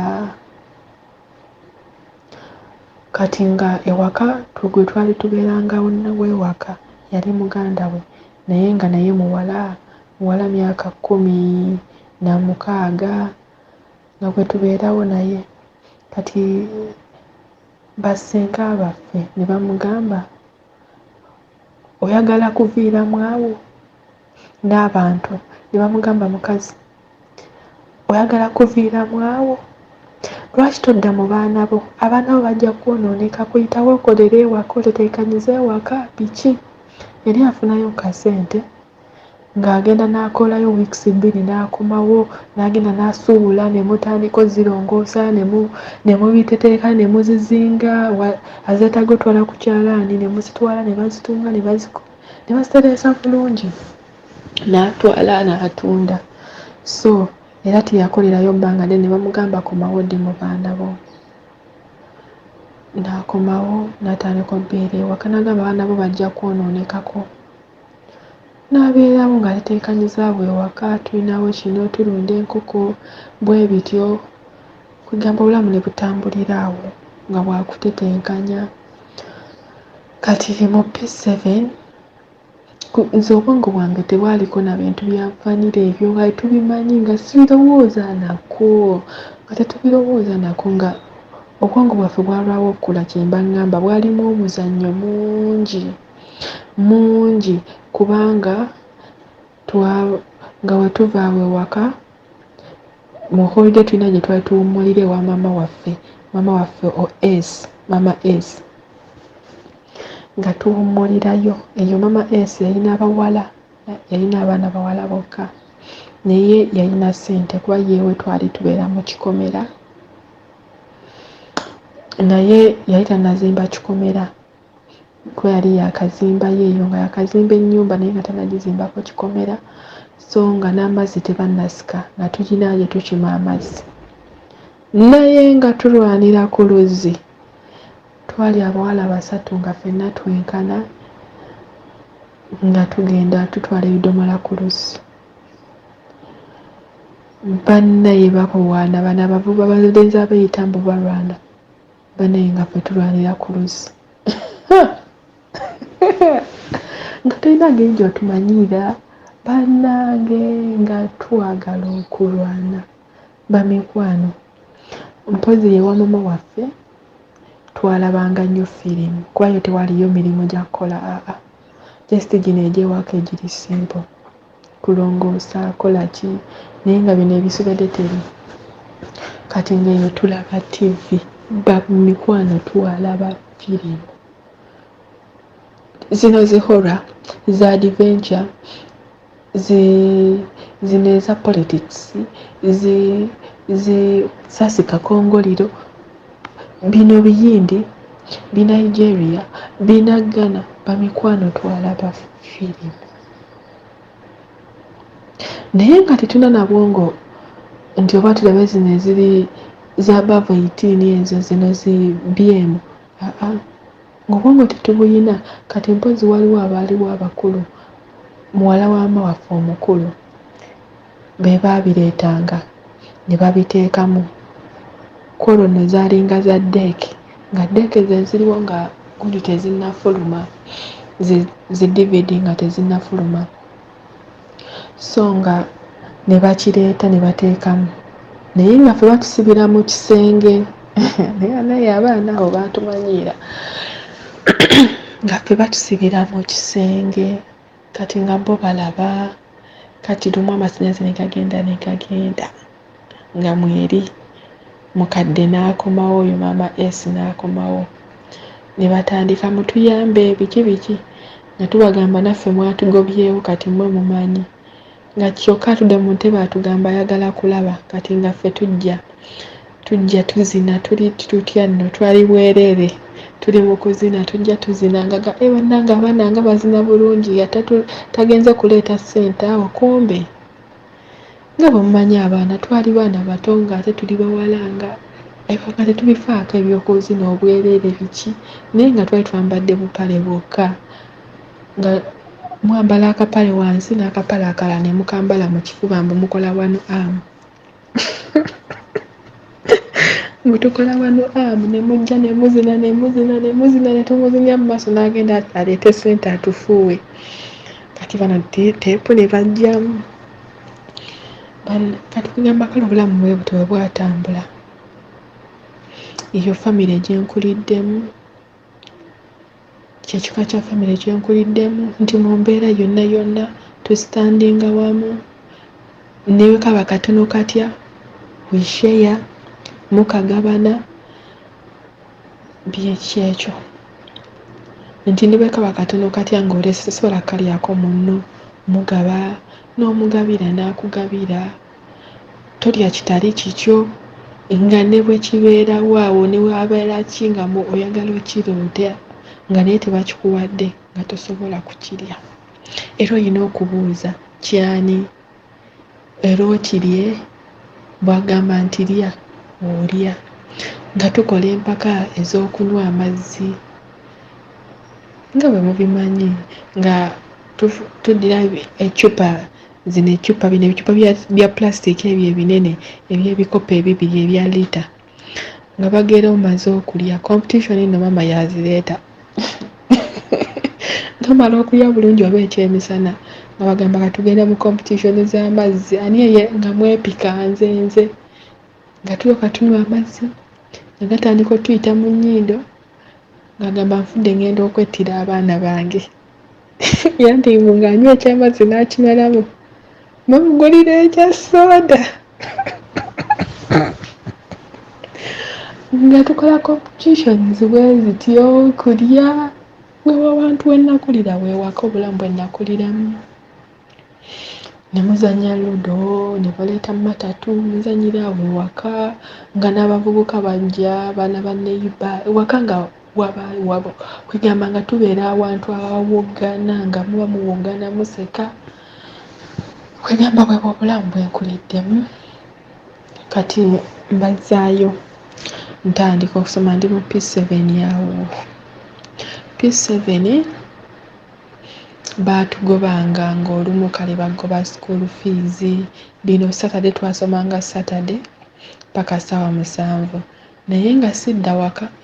Speaker 2: kati nga ewaka gwe twali tubeerangawo wewaka yali muganda we naye nga naye muwala myaka 16 nga gwe tubeerawo naye kati bassenga baffe ne bamugamba oyagala kuviiramu awo n'abantu ne bamugamba mukazi oyagala kuviiramu awo lwaki todda mu baana bo abaana bo bajja kwonooneka kuyitawo okolere ewaka oteteekanyiza ewaka biki yali afunayo kasente ng'agenda n'akolayo wiiki 2 n'akomawo n'agenda n'asuubula ne mutandika ozirongoosa ne mubiteteeka ne muzizinga azeetaaga otwala ku kyalaani ne muzitwala ne bazitunga ne bazitereeza bulungi n'atwala n'atunda so era teyakolerayo bbanga ne bamugamba komawo ddi mu baana bo n'akomawo n'atandika obbeera ewaka n'agamba abaana bo bajja kwonoonekako n'abeerawo ng'ateteekanyiza bwe waka tulinawo kino tulunda enkoko bwe bityo kugamba obulamu ne butambulira awo nga bwakutetenkanya kati mu P7 nze obwongo bwange tebwaliko na bintu bya vanira ebyo nga tubimanyi nga sibirowooza nako nga tetubirowooza nako nga obwongo bwaffe bwalwawo okukula kyemba ngamba bwalimu omuzannyo mungi kubanga nga wetuva awo ewaka mu holiday tulina gye twali tuwummulira ewa mama waffe mama S nga tuwummulirayo eyo mama S yalina abawala yalina abaana bawala bokka naye yalina ssente kuba yeewe twali tubeera mu kikomera naye yali tannazimba kikomera kuba yali yakazimba yeeyo nga yakazimba ennyumba naye nga tannagizimbako kikomera so nga n'amazzi tebannasika nga tulina gye tukima amazzi naye nga tulwanira ku luzzi twali abawala 3 nga ffenna twenkana nga tugenda tutwala ebidomola ku luzzi bannaye bakuwaana bano abavuba balenzi abeeyita mbu balwana bannaye nga ffe tulwanira ku luzzi nga tulina ngeri gy'otumanyira bannange nga twagala okulwana bamikwano mpozi yewa mama waffe twalabanga nnyo firimu kuba yo tewaliyo mirimu gya kukola just gino egyewaka egiri simple kulongoosa kola ki naye nga bino ebisobedde teri kati ngaeyo tulaba TV bamikwano twalaba firimu zino zihora za adventure zino eza politics sasi kakongoliro bino biyindi binigeria bina Ghana bamikwano twalaba firimu naye nga tetuna nabwongo nti oba tulabe zino eziri za above 18 ezo zino zi BM ng'obwongo tetubuyina kati mpozi waliwo abaaliwo abakulu muwala wa mawaffe omukulu be baabireetanga ne babiteekamu kwolwo nno zaalinga za ddeeke nga ddeeke ze ziriwo nga gundi tezinnafuluma zi DVD nga tezinnafuluma so nga ne bakireeta ne bateekamu naye nga ffe batusibira mu kisenge naye abaana abo baatumanyiira nga ffe batusibira mu kisenge kati nga bo balaba kati lumu amasannyalaze ne gagenda nga mweri mukadde n'akomawo oyo maama S n'akomawo ne batandika mutuyambe biki nga tubagamba naffe mwatugobyewo kati mmwe mumanyi nga kyokka atudde mu ntebe atugamba ayagala kulaba kati nga ffe tujja tuzina tuli tutya nno twali bwereere tuli mu kuzina tujja tuzina nga bannanga abaana nga bazina bulungi tagenze kuleeta ssente awo kumbe nga bwemumanyi abaana twali baana bato nga ate tuli bawala nga nga tetubifaako ebyokuzina obwereere biki naye nga twali twambadde bupale bwokka nga mwambala akapale wansi n'akapale akalala ne mukambala mu kifuba mbu mukola wano amu mutukola wano amu ne mujja ne muzina ne tumuzinya mu maaso n'agenda aleete ssente atufuuwe kati bano teepu ne bajjamu kati kugamba kale obulamu bwe butyo bwe bwatambula eyo famire gyenkuliddemu kyekika kya famire gyenkuliddemu nti mu mbeera yonna tusitandinga wamu ne kaba katono katya wisheya mukagabana byekyekyo nti ne bwekaba katono katya ng'olesesola kalyako munno mugaba n'omugabira n'akugabira tolya kitali kikyo nga ne bwe kibeerawo awo ne wabeera ki nga oyagala okiroota nga naye tebakikuwadde nga tosobola kukirya era olina okubuuza kyani era okirye bwagamba nti lya olya nga tukola empaka ez'okunywa amazzi nga bwe mubimanyi nga tuddira ecupa zino ecupa bino ebicupa bya plastic ebyo ebinene eby'ebikopo ebibiri ebya lita nga bageera omaze okulya competition eno mama yazireeta tomala okulya bulungi oba ekyemisana nga bagamba katugenda mu competition z'amazzi ani eye nga mwepika nze nga tulyoka tunywa amazzi nga gatandika otuyita mu nnyindo nga gamba nfudde ngenda okwettira abaana bange yandimu ng'anywa ekyamazzi n'akimalamu bamugulira ekya soda nga tukola competitions bwe zityo kulya wewawantu wennakulira wewaka obulamu bwennakuliramu ne muzanya ludo ne baleeta matatu muzanyira wewaka nga n'abavubuka bajja baana baneiba ewaka nga wabo kwegamba nga tubeera awantu awawoggana nga muba muwoggana museka kwegamba bwe obulamu bwenkuliddemu kati mbazaayo ntandika okusoma ndi mu P7 yawo P7 baatugobanga ng'olumu kale bagoba school fees bino Saturday twasomanga Saturday paka ssaawa 7 naye nga sidda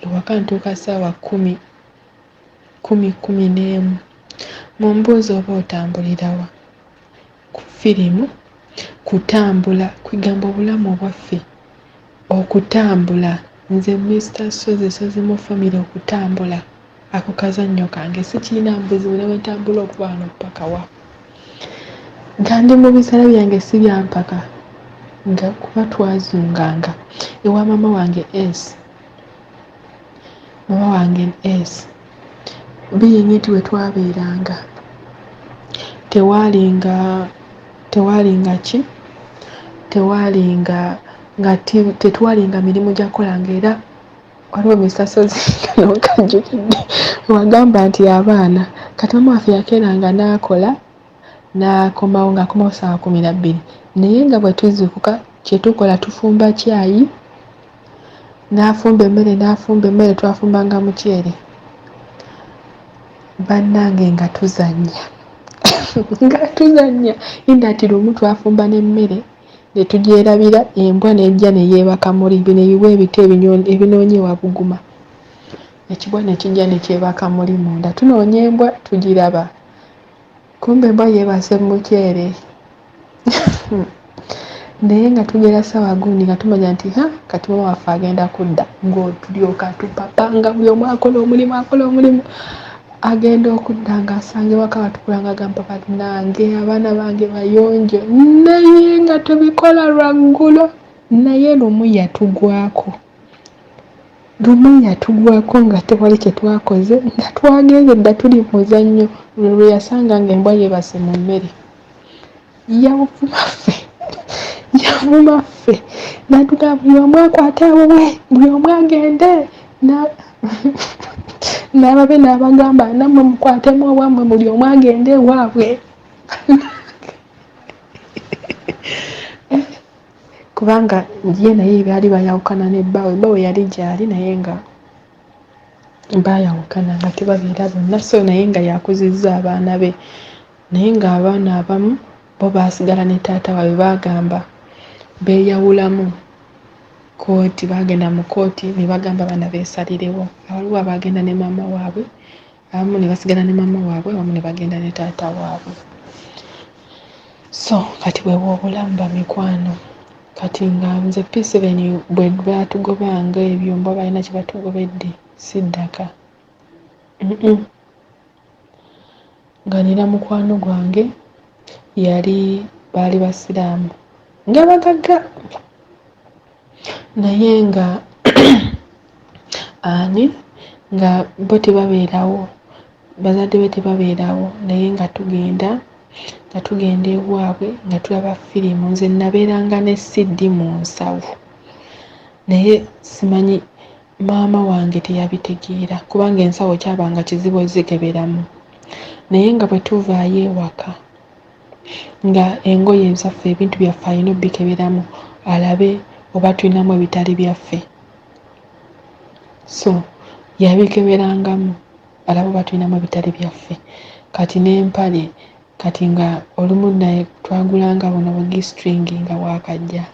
Speaker 2: ewaka ntuuka ssaawa 10:11 mu mbuuzi oba otambulirawa ku firimu kutambula kwigamba obulamu bwaffe okutambula nze Mr. Sozi mu famire okutambula ako kazannyo kange sikiina mbuzibu ne wentambula okuba wano paka wa nga ndi mu bisala byange si byampaka nga kuba twazunganga ewa mama wange S mama wange es biyingi nti wetwabeeranga tewaalinga tetwalinga mirimu gyakolanga era waliwo misasozi kano kajjukidde wagamba nti abaana kati mama waffe yakeeranga n'akola n'akomawo ng'akomawo ssaawa 12 naye nga bwe tuzuukuka kyetukola tufumba cyayi n'afumba emmere twafumbanga muceere bannange nga tuzannya ati lumu twafumba n'emmere ne tugyerabira embwa n'ejja ne yeebaka muri bineyiwa ebito ebinoonyewa buguma ekibwa ne kijja ne kyebaka muri munda tunoonya embwa tugiraba kumbe embwa yeebase mu muceere naye nga tugera ssaawa gundi nga tumanya nti kati mama waffe agenda kudda ng'otulyoka tupapanga buli omu akola omulimu agenda okudda ng'asanga ewaka batukulanga agamba bannange abaana bange bayonjo naye nga tubikola lwaggulo naye lumu yatugwako nga tewali kye twakoze nga twagenze dda tuli muzannyo lwe yasanga ng'embwa yeebase mu mmere yavuma ffe n'atugamba buli omu akwate awuwe buli omu agende n'ababe n'abagamba nammwe mukwatemu owammwe buli omu agende ewaabwe kubanga ye naye baali bayawukana nebbawe yali gyali naye nga baayawukana nga tebabeera bonna so naye nga yakuzizza abaana be naye ng'abaana abamu bo baasigala ne taata waabwe baagamba beeyawulamu kooti baagenda mu kooti ne bagamba baana beesalirewo waliwo abaagenda ne maama waabwe abamu ne basigala ne maama waabwe abamu ne bagenda ne taata waabwe so kati bwewa obulamu bamikwano kati nga nze P7 bwe baatugobanga ebyo mba balina kye batugobedde siddaka nga nina mukwano gwange baali basiraamu nga bagagga naye nga nga bo tebabeerawo bazadde be tebabeerawo naye nga tugenda ewaabwe nga tulaba firimu nze nabeeranga ne CD mu nsawo naye simanyi maama wange teyabitegeera kubanga ensawo kyabanga kizibu ozigeberamu naye nga bwe tuvaayo ewaka nga engoye ezaffe ebintu byaffe alina obikeberamu alabe oba tulinamu ebitali byaffe so yabikeberangamu alabe oba tulinamu ebitali byaffe kati n'empale kati nga olumu naye twagulanga buno bugistringi nga bwakajja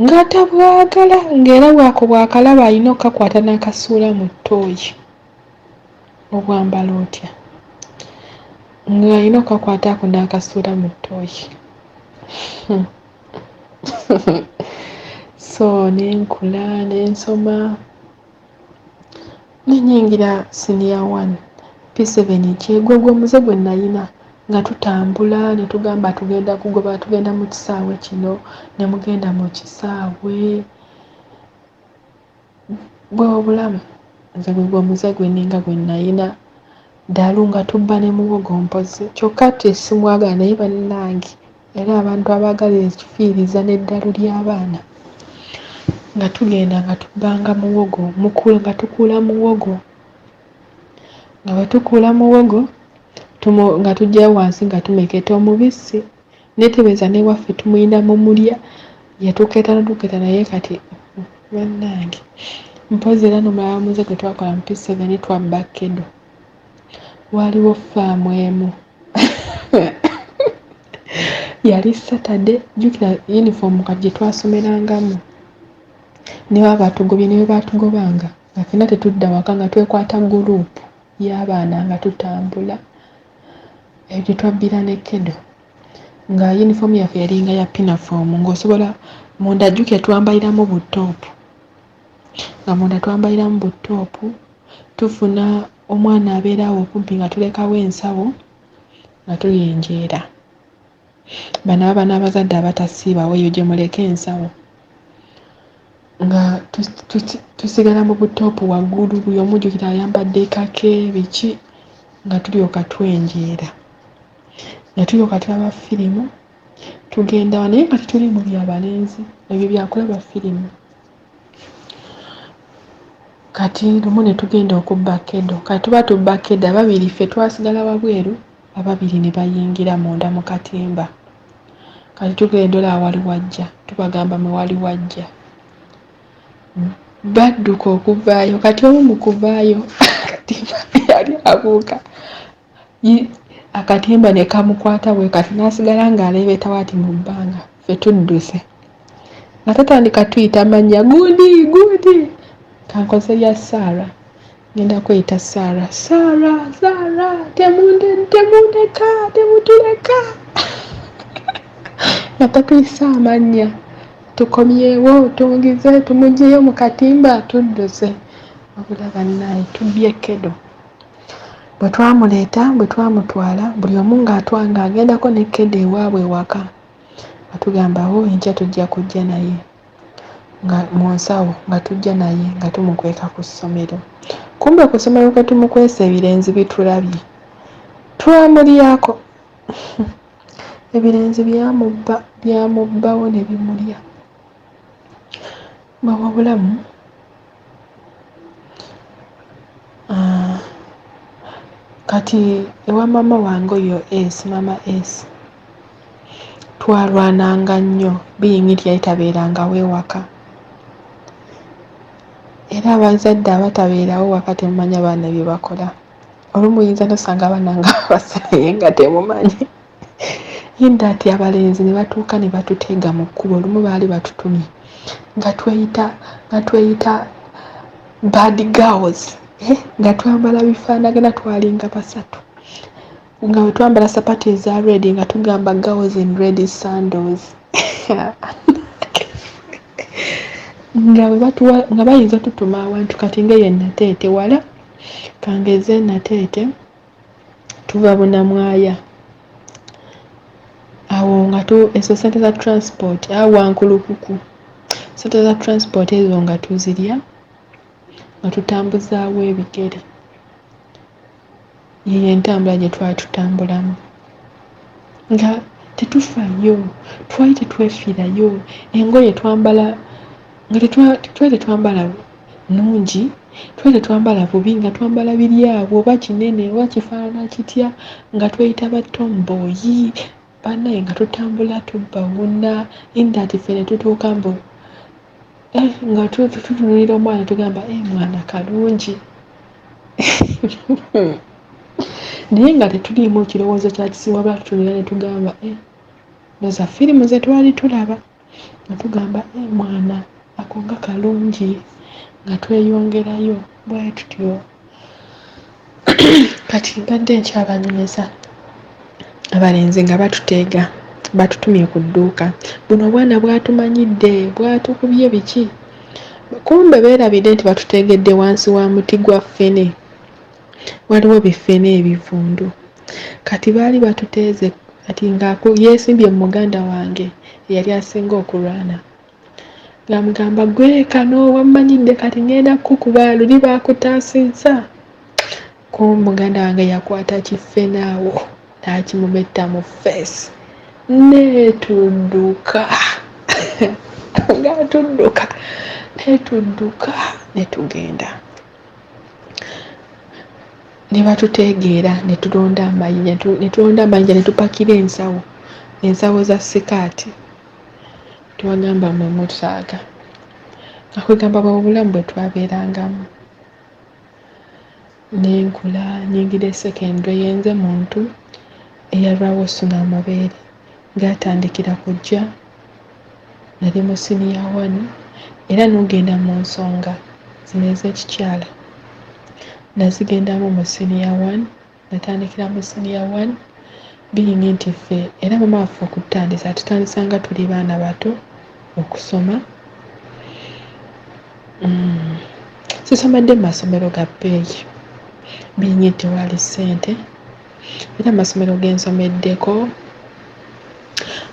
Speaker 2: nga tabwagala ng'era bwako bwakalaba alina okakwata n'akasuula mu ttooyi obwambala otya ng'alina okakwata ako n'akasuula mu ttooyi so nenkula nensoma nenyingira senior 1 P7 kyegwegwe omuze gwe nalina nga tutambula ne tugamba tugenda kugoba tugenda mu kisaawe kino ne mugenda mu kisaawe bwe obulamu nze gwegwe omuze gwe ninga gwe nalina ddalu nga tubba ne muwogo mpozi kyokka tesimwagala naye bannange era abantu abaagala ekifiiriza n'eddalu ly'abaana nga tugenda nga tubbanga muwogo nga tukuula muwogo nga bwe tukuula muwogo nga tujja wansi nga tumeketa omubisi netebeeza newaffe tumuyina mu mulya yatukeeta naye kati bannange mpozi era n'omulala muze gwe twakola mu P7 twabba kedo waliwo faamu emu yali Saturday jjukira uniform kati gye twasomerangamu ne babatugobye ne batugobanga nga fena tetudda waka nga twekwata gurupu y'abaana nga tutambula ebyo twabbira ne kedo nga uniform yaffe yalinga ya pinaform ng'osobola munda jjukira twambaliramu butoopu nga munda twambaliramu butoopu tufuna omwana abeerawo okumpi nga tulekawo ensawo nga tuyenjeera bano abaana abazadde abatasiibawo eyo gye muleka ensawo nga tusigala mu butoopu waggulu, buli omu jjukira ayambadde kake biki, nga tulyoka twenjeera, nga tulyoka tulaba firimu, tugenda naye nga tetuli mu byabalenzi, ebyo byakulaba firimu. Kati lumu ne tugenda okubba kedo, kati tuba tubba kedo, ababiri ffe twasigala wabweru, ababiri ne bayingira munda mu katimba. Kati tugenda olaba wali wajja, tubagamba mwe wali wajja. Badduka okuvaayo, kati omu mu kuvaayo akatimba yali abuuka, akatimba ne kamukwata bwe kati n'asigala ng'aleebeta waati mu bbanga, ffe tudduse. Nga tatandika tuyita mannya guudi, kankoze lya Saara, ngenda kweyita Saara, temundeka, temutuleka. Nga tatuyisa amannya, tukomyewo, tungize, tumuggyeyo mu katimba, tudduse. Wabula bannaye tubbye kedo. Bwe twamuleeta, bwe twamutwala, buli omu ng'agendako ne kedo ewaabwe ewaka. Nga tugambawo enkya tujja kujja naye. Nga mu nsawo nga tujja naye nga tumukweka ku ssomero. Kumbe ku ssomero kwe tumukwesa ebirenzi bitulabye. Twamulyako. Ebirenzi byamubbawo ne bimulya. Bwe bulamu. Kati ewa mama wange oyo mama S, twalwananga nnyo, biyingi yali tabeerangawo ewaka. Era abazadde abatabeerawo waka temumanya baana bye bakola. Olumu yinza nosanga abaana nga basalaye nga temumanyi. Yinda ati abalenzi ne batuuka ne batuteega mu kkubo, olumu baali batutumye nga tweyita bad girls, nga twambala bifaanagana, twalinga basatu, nga bwe twambala sapati eza red nga tugamba girls in red sandals. nga bayinza tutuma awantu, kati nga ye Nateete wala, kangeze Nateete tuva Bunamwaya awo nga ezo sente za transport awo Wankulukuku, sente za transport ezo nga tuzirya nga tutambuzaawo ebigere. Yeyo entambula gye twali tutambulamu nga tetufayo, twali tetwefiirayo. Engoye twambala nga twali tetwambala nnungi, twali tetwambala bubi, nga twambala biri awo, oba kinene oba kifaanana kitya, nga tweyita ba tomboyi bannaye, nga tutambula tubbawuna. Inda ati ffe ne tutuuka mbu nga tutunulira omwana tugamba mwana kalungi. Naye nga tetuliimu kirowoozo kya kisimu, wabula tutunulira ne tugamba noza firimu ze twali tulaba, nga tugamba mwana ako nga kalungi, nga tweyongerayo bwe tutyo. Kati mbadde nkyabanyumiza abalenzi nga batuteega, batutumye ku dduuka. Buno obwana bwatumanyidde, bwatukubye biki, kumbe beerabidde nti batuteegedde wansi wa muti gwa ffene, waliwo bifene ebivundu. Kati baali batuteeze, kati nga yeesimbye mu muganda wange eyali asinga okulwana, ng'amugamba gwe kano wammanyidde, kati ngenda kukuba, luli baakutaasizza. Ku muganda wange yakwata kifene awo n'akimumetta mu feesi, neetudduka nga tudduka, neetudduka ne tugenda. Ne batutegeera ne tulonda amayinja, ne tupakira ensawo za sikaati, tubagamba mwe mutaaga, nga kwegamba bw'obulamu bwe twabeerangamu. N'enkula nyingira secondary, yenze muntu eyalwawo suna amabeere, gaatandikira kujja, nali mu senior 1 era n'ogenda mu nsonga zino ez'ekikyala nazigendamu mu senior 1, natandikira mu senior 1 biyingi nti ffe era mama waffe okutandisa tutandisanga tuli baana bato okusoma. Sisomadde mu masomero ga bbeeyi, biyingi nti wali ssente, era amasomero gensomeddeko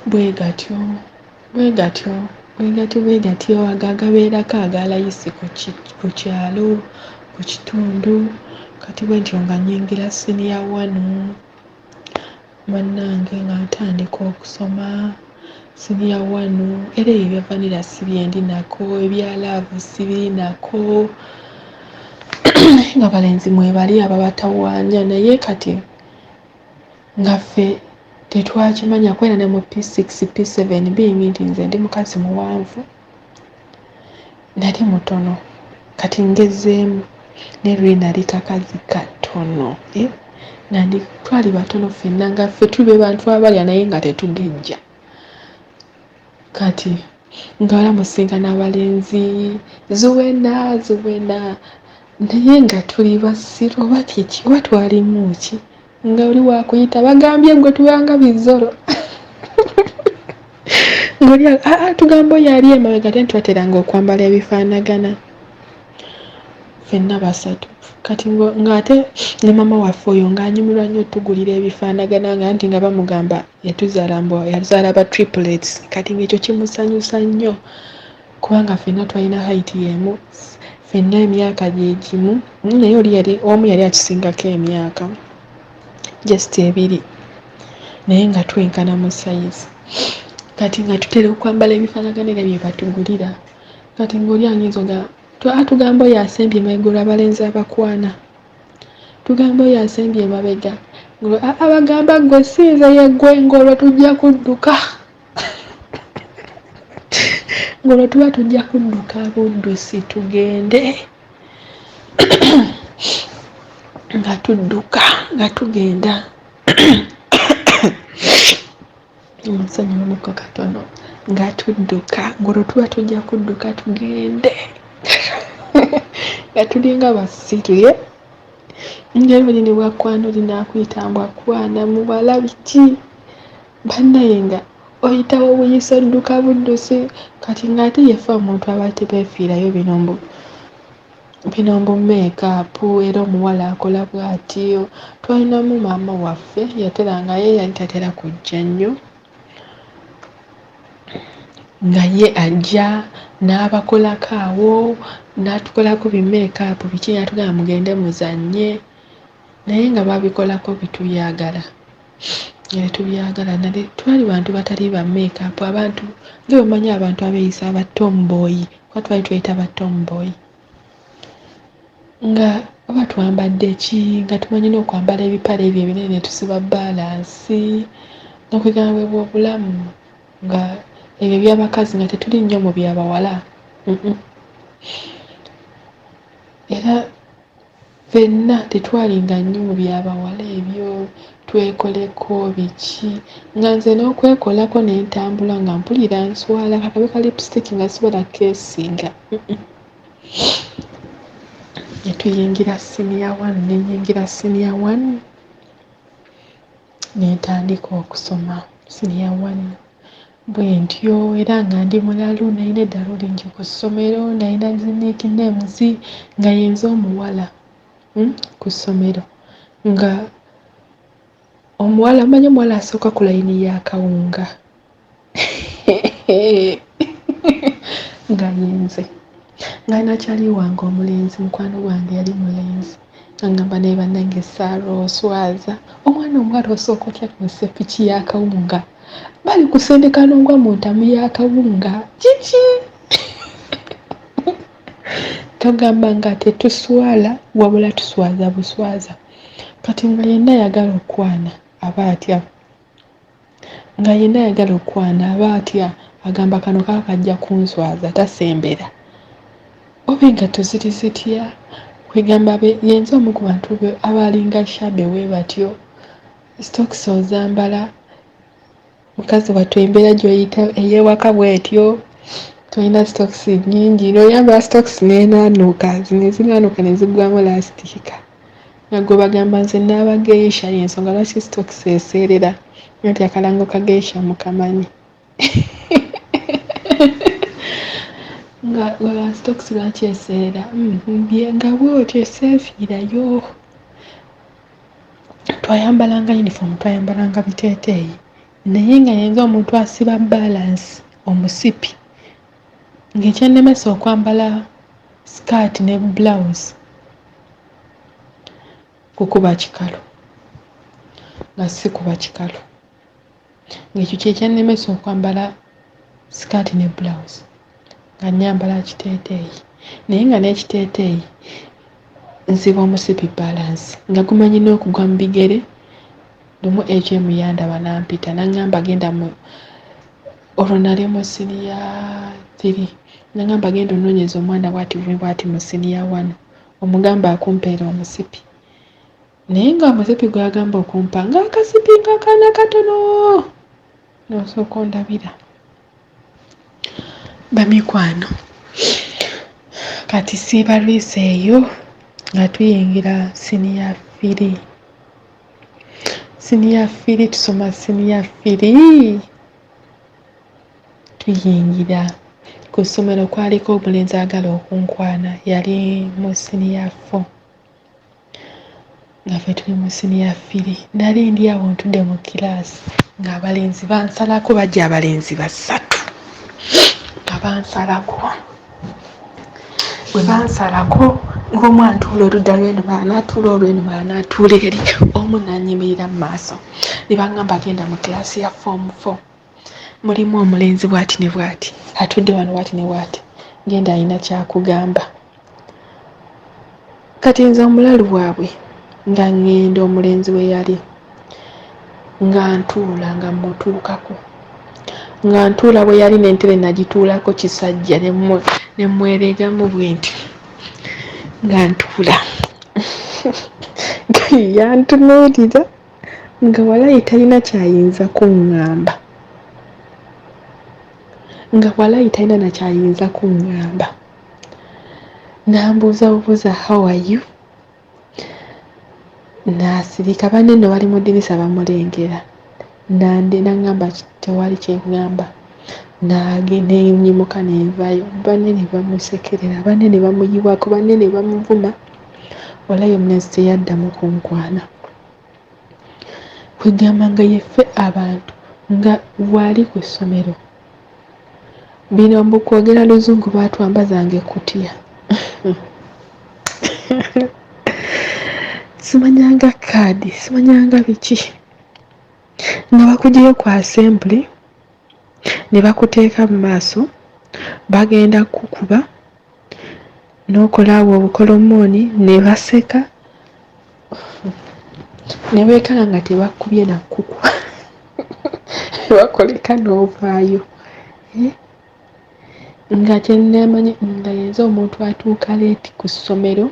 Speaker 2: bwe gatyo nga tubeegatyo agabeerako agalayisi ku kyalo ku kitundu kati bwe ntyo nga nnyingira siniya 1 bannange nga ntandika okusoma siniya 1 era ebyo ebya vanira sibyendi nako ebya laavu sibiri nako nga balenzi mwebali ababatawaanya naye kati nga ffe tetwakimanya kwera ne mu P6 P7 bingi nti nze ndi mukazi muwanvu nali mutono kati ngezeemu ne lwe nali kakazi katono nandi twali batono ffenna nga ffe tube bantu abalya naye nga tetugejja kati nga balamusinkana abalenzi zuwena naye nga tuli basiru oba kiki oba twalimu ki nga oli wakuyita bagambye gwe tubanga bizolo ng'oli tugamba oyo ali emabega te ntwateranga okwambala ebifaanagana ffenna basatu kati ng'ate ne mama waffe oyo ng'anyumirwa nnyo tugulira ebifaanagana nga nti nga bamugamba yazaala ba triplets kati ng'ekyo kimusanyusa nnyo kubanga ffenna twalina height y'emu ffenna emyaka gye gimu naye omu yali akisingako emyaka just 2 naye nga twenkana mu sayizi kati nga tutera okwambala ebifaanagana era bye batugulira kati ng'oli anyinza nga tugamba oyo asembye emabega abalenzi abakwana tugamba oyo asembye emabega abagamba gwe sinze yeggwe ng'olwo tujja kudduka ng'olwo tuba tujja kudduka buddusi tugende nga tudduka nga tugenda omusonyi omukko katono nga tudduka ng'olwo tuba tujja kudduka tugende nga tulinga basiru ng'ebuli ne bwakwana oli naakuyita mbwakwana muwala biki bannaye nga oyitawo obuyisa odduka buddusi kati ng'ate yefe omuntu aba tebeefiirayo bino mbu meekaapu era omuwala akola bw'atyo twalinamu maama waffe yateranga ye yali tatera kujja nnyo nga ye ajja n'abakolako awo n'atukolako bimeekaapu biki natugamba mugende muzannye naye nga babikolako bitubyagala era tubyagala nale twali bantu batali ba meekaapu abantu nga bamanyi abantu abeeyisa aba tomboyi kuba twali tweyita ba tomboyi nga oba twambadde ki nga tumanyi n'okwambala ebipale ebyo ebinene tusiba balansi n'okwegamba bw'obulamu nga ebyo by'abakazi nga tetuli nnyo mu byabawala era ffenna tetwalinga nnyo mu byabawala ebyo twekoleko biki nga nze n'okwekolako n'entambula nga mpulira nswala kakabe ka lipstick nga sisobola keesinga netuyingira siniya 1 nenyingira siniya 1 netandika okusoma siniya 1 bwe ntyo era nga ndi mulalu nalina eddalo lingi ku ssomero nalina nicknames nga yenza omuwala ku ssomero nga omuwala amanyi omuwala asooka ku layini y'akawunga nga yenze nga nakyali wange omulenzi mukwano gwange yali mulenzi angamba naye bannange Saara oswaza omwana omuwala osooka otya ku sepiki y'akawunga bali kusendeka nongwa mu ntamu y'akawunga kiki togamba nga tetuswala wabula tuswaza buswaza kati nga yenna ayagala okwana aba atya nga yenna ayagala okwana aba atya agamba kano kaba kajja kunswaza tasembera oba engatto ziri zitya kwegamba yenza omu ku bantu abalinga shabe we batyo stokisi ozambala mukazi wattu embeera gy'oyita ey'ewaka bw'etyo tolina stokisi nnyingi n'oyambala stokisi n'enaanuuka zino zinaanuuka ne ziggwamu lasitiika nga gwe bagamba nze n'abageisha y'ensonga lwaki stokisi eseerera nti akalango kageisha mukamanyi nga stokisi lwaki eseerera nga bwotyo eseefiirayo twayambalanga uniform twayambalanga biteeteeyi naye nga yenza omuntu asiba balansi omusipi ng'ekyennemesa okwambala sikaati ne blouse kukuba kikalu nga si kuba kikalu. Ng'ekyo kyekyennemesa okwambala sikaati ne blouse nga nyambala kiteeteeyi, naye nga n'ekiteeteeyi nsiba omusipi balance nga gumanyi n'okugwa mu bigere. Lumu HM yandaba nampita n'aŋŋamba genda olwo nali mu siniya 3 n'aŋŋamba genda onoonyeza omwana bw'ati mu siniya 1 omugamba akumpeera omusipi, naye nga omusipi gw'agamba okumpa ng'akasipi nga kaana katono n'osooka ondabira. Bamikwano, kati siibalwise eyo nga tuyingira siniya 3. Siniya 3 tusoma siniya 3 tuyingira ku ssomero. Kwaliko omulenzi agala okunkwana yali mu siniya 4 nga ffe tuli mu siniya 3. Nali ndi awo ntudde mu kiraasi ng'abalenzi bansalako, bajja abalenzi 3 nga bansalako. Bwe bansalako ng'omu antuula oludda lw'eno, n'atuula olw'eno, n'atuula eri, omu n'annyimirira mu maaso. Ne baŋŋamba genda mu kiraasi ya form 4. Mulimu omulenzi bw'ati ne bw'ati, atudde wano bw'ati ne bw'ati, genda alina kyakugamba. Kati nze omulalu bwabwe nga ŋŋenda omulenzi we yali nga ntuula nga mmutuukako, nga ntuula bwe yali n'entebe nagituulako Kisajja ne mwereegamu bwe nti nga ntuula. Yantunuulira nga walayi talina kyayinza kuŋŋamba, nga walayi talina na kyayinza kuŋŋamba. N'ambuuza bubuuza how are you? N'asirika. Banne nno bali mu ddirisa bamulengera. N'aŋŋamba tewali kyeŋŋamba. Neenyimuka n'envaayo. Banne ne bamusekerera, banne ne bamuyiwako, banne ne bamuvuma. Walayi omulenzi teyaddamu kunkwana. Kwegamba nga yeffe abantu nga wali ku ssomero. Bino mbu kwogera luzungu baatwambazanga ekkutiya. Simanyanga kaadi, simanyanga biki. Nga bakuggyeyo ku assembly ne bakuteeka mu maaso, bagenda kukuba n'okolaawo obukolomooni ne baseka ne beekanga nga tebakubye na kkuku. Bakoleka n'ovaayo. Nga kyenneemanyi nga yenze omuntu atuuka leeti ku ssomero.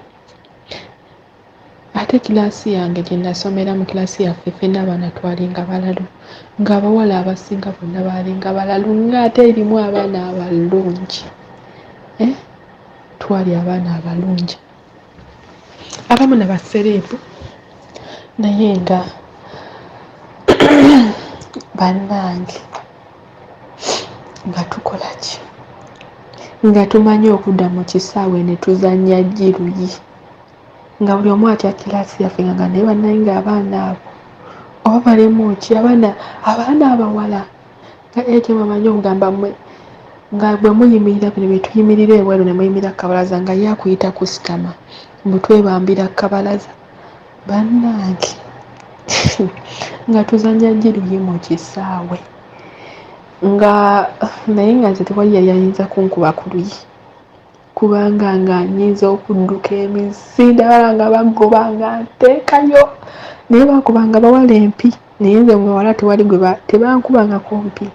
Speaker 2: Ate kiraasi yange gye nasomera, mu kiraasi yaffe ffenna abaana twalinga balalu, ng'abawala abasinga bonna baalinga balalu, ng'ate erimu abaana abalungi. Twali abaana abalungi, abamu nabasereebu, naye nga bannange nga tukola ki? Nga tumanyi okudda mu kisaawe ne tuzannya jjiruyi, nga buli omu atya kiraasi yaffe nga naye bannange ng'abaana abo oba balemu ki? Abaana abawala nga ekyo bamanyi okugamba mmwe nga bwe muyimirira bino bye tuyimirira ebweru ne muyimirira kabalaza nga ye akuyita kusitama mbu twebambira kabalaza. Bannange nga tuzannya jjiruyi mu kisaawe, nga naye nga nze tewali yali ayinza kunkuba ku luyi kubanga nga nnyinza okudduka emisinde abala nga bagoba nga nteekayo, naye bakubanga bawala empi, naye nze muwala tewali tebankubangako mpi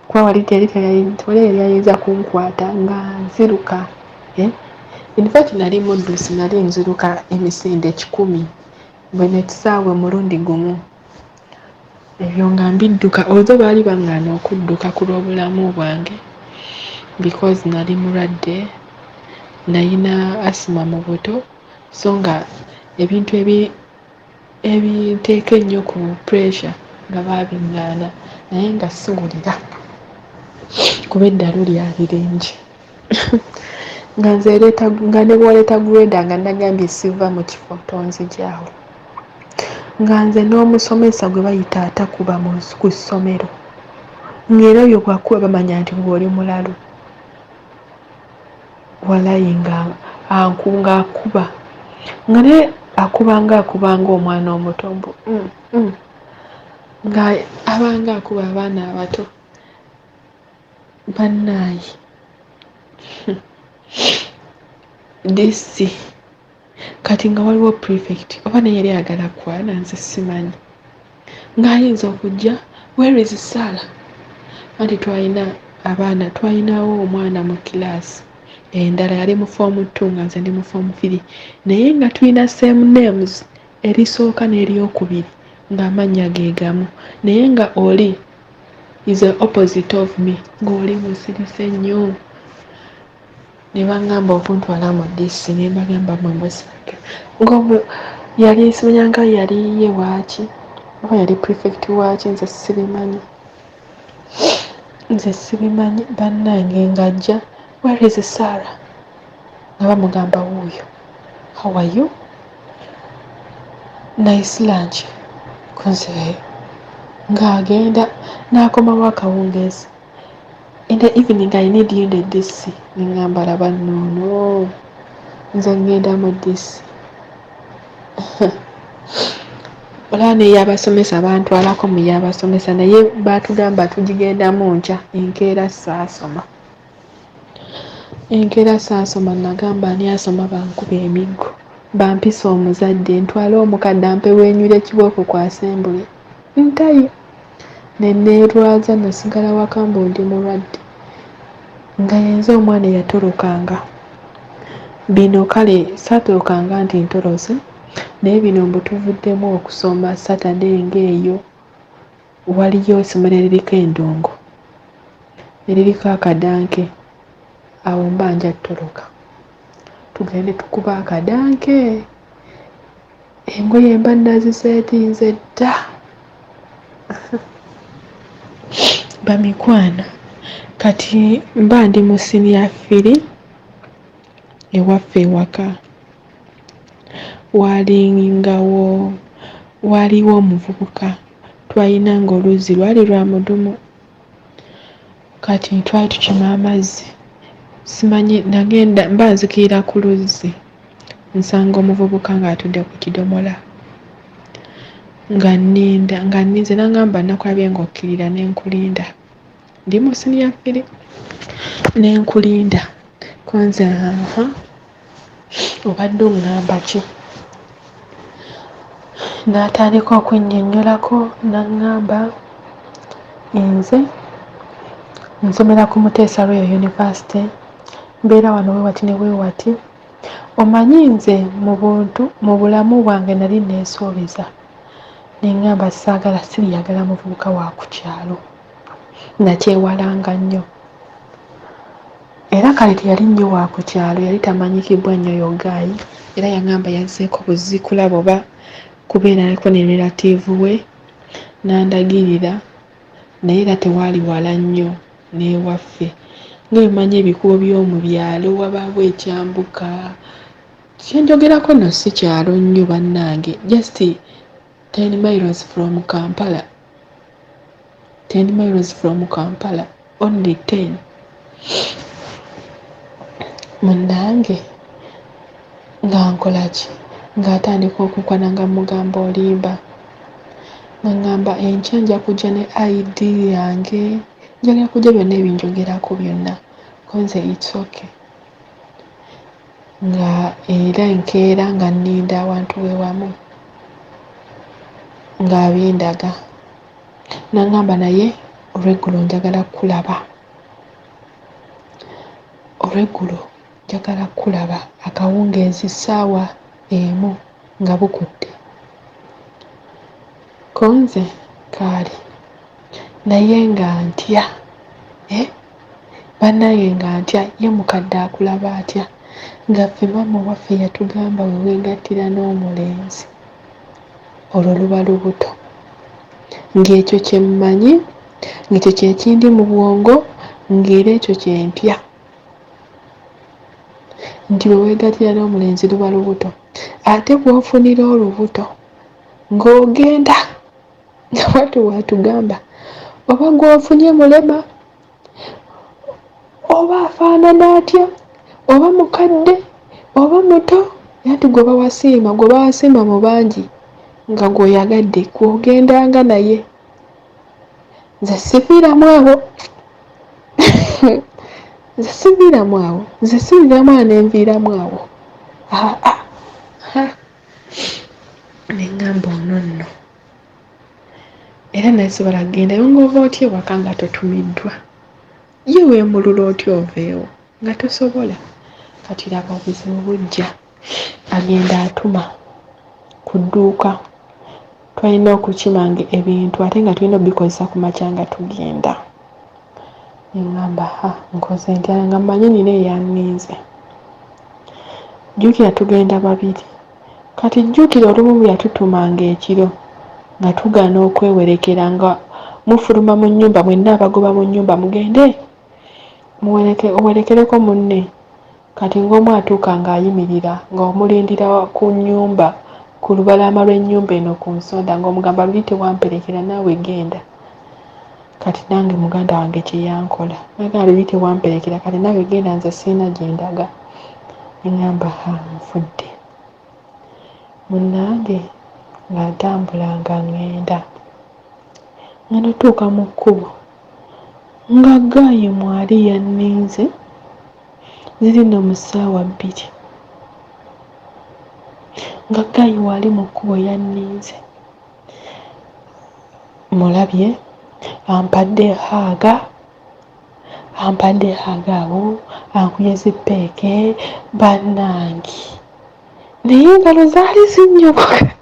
Speaker 2: kuba tewali yali ayinza kunkwata nga nziruka. In fact nali muddusi, nali nziruka emisinde 100 bwe nekisaawe mulundi gumu. Ebyo nga mbidduka, olwo baali baŋŋaana okudduka ku lw'obulamu bwange because nali mulwadde, nalina asima mu buto, so nga ebintu ebiteeka ennyo ku pressure nga baabiŋŋaana, naye nga siwulira kuba eddalu lyali lingi. Nga ne bw'oleeta greda nga nagambye siva mu kifo tonzigyawo, nga nze n'omusomesa gwe bayita atakuba ku ssomero, ng'era oyo bw'akuba bamanya nti gw'oli mulalu. walayi nga akuba nga ne akubanga omwana omuto nga abanga akuba abaana abato bannaayi disi kati nga waliwo prefect oba naye yali ayagala kwana nze simanyi ng'ayinza okujja where is Sarah anti twalinawo omwana mu kilaasi endala yali mu form 2 nga nze ndi mu form 3 naye nga tulina same names erisooka n'eryokubiri ng'amannya ge gamu naye nga oli is the opposite of me ng'oli musirise nnyo ne baŋŋamba okuntwala mu disi ne mbagamba mwemusake yali simanyanga yali ye waaki oba yali prefect waaki nze sibimanyi bannange ng'ajja where is Sarah nga bamugamba wuuyo how are you nice lunch kunze ng'agenda n'akomawo akawungeezi in the evening I need you in the DC ngamba laba noono nze ngenda mu DC olaba n'eyabasomesa bantwalako mu y'abasomesa naye baatugamba tugigendamu nkya enkeera saasoma nagamba ani asoma bankuba emiggo bampisa omuzadde ntwale omukadde ampewo enywira ekibooko ku asembule ntaye neneerwaza nasigala waka mbu ndi mulwadde nga yenze omwana eyatolokanga bino kale saatolokanga nti ntolose naye bino mbu tuvuddemu okusoma Saturday ng'eyo waliyo essomero eririko endongo eririko akadanke awo mba nja ttoloka tugende tukuba akadanke engoye mba naziseetinze dda bamikwana kati mba ndi mu senior 3 ewaffe ewaka waliwo omuvubuka twalinanga oluzzi lwali lwa mudumu kati twali tukima amazzi simanyi nagenda mba nzikirira ku luzzi nsanga omuvubuka ng'atudde ku kidomola nga nninze nangamba nakwabye ng'okkirira n'enkulinda ndi mu senior 3 n'enkulinda konze obadde ongamba ki n'atandika okunnyonnyolako n'aŋŋamba nze nsomera ku Muteesa Royal University mbeera wano weewati ne weewati omanyi nze mu bulamu bwange nali neesuubiza neŋŋamba siriyagala muvubuka wa ku kyalo nakyewalanga nnyo era kale teyali nnyo wa ku kyalo yali tamanyikibwa nnyo yogaayi era yaŋŋamba yazzeeko buzikulaba oba kubeerako ne relative we n'andagirira naye era tewaali wala nnyo n'ewaffe ng'ebimanyi ebikubo by'omu byalo wabaawo ekyambuka kyenjogerako no si kyalo nnyo bannange just 10 miles from Kampala only 10 munnange nga nkolaki ng'atandika okukwananga mugamba olimba ngamba enkya nja kujja ne ID yange njagala kujja byonna ebinjogerako byonna konze it's okay nga era enkeera nga nninda awantu we wamu ng'abindaga n'aŋŋamba naye olweggulo njagala kulaba akawungeezi ssaawa emu nga bukudde konze kaali naye nga ntya bannange nga ntya ye mukadde akulaba atya nga ffe maama waffe yatugamba we weegattira n'omulenzi olwo luba lubuto ng'ekyo kye mmanyi ng'ekyo kye kindi mu bwongo ng'era ekyo kye ntya nti we weegattira n'omulenzi luba lubuto ate bw'ofunira olubuto ng'ogenda nga watu watugamba oba gw'ofunye mulema oba afaanana atya oba mukadde oba muto era nti gwe bawasiima mu bangi nga gw'oyagadde kw'ogendanga naye. Nze siviiramu abo nze siviiramu awo ne nviiramu awo. Ne ŋŋamba ono nno era nasobola kgendayo ng'ova otya ewaka nga totumiddwa, ye weemulula otya oveewo nga tosobola. Kati laba obuzibu bujja, agenda atuma ku dduuka, twalina okukimanga ebintu ate nga tulina obikozesa ku makya nga tugenda. Ne ŋŋamba nkoze ntya nga mmanyi nina eyanninze. Jjukira tugenda babiri, kati jjukira olumu bwe yatutumanga ekiro nga tugaana okwewerekera nga mufuluma mu nnyumba, mwenna abagoba mu nnyumba mugende owerekereko munne. Kati ng'omu atuuka ng'ayimirira ng'omulindira ku nnyumba, ku lubalama lw'ennyumba eno ku nsonda, ng'omugamba luli tewamperekera naawe genda. Kati nange muganda wange kye yankola, naga luli tewamperekera kati naawe genda, nze sirina gye ndaga. Ne ŋŋamba nfudde. Munnange ng'atambula nga ŋŋenda tuuka mu kkubo nga Gayi mwali yanninze, ziri nno mu ssaawa 2 nga Gayi wali mu kkubo yanninze. Mulabye ampadde haaga awo ankubye zipeeke bannange, naye engalo zaali zinnyogoga.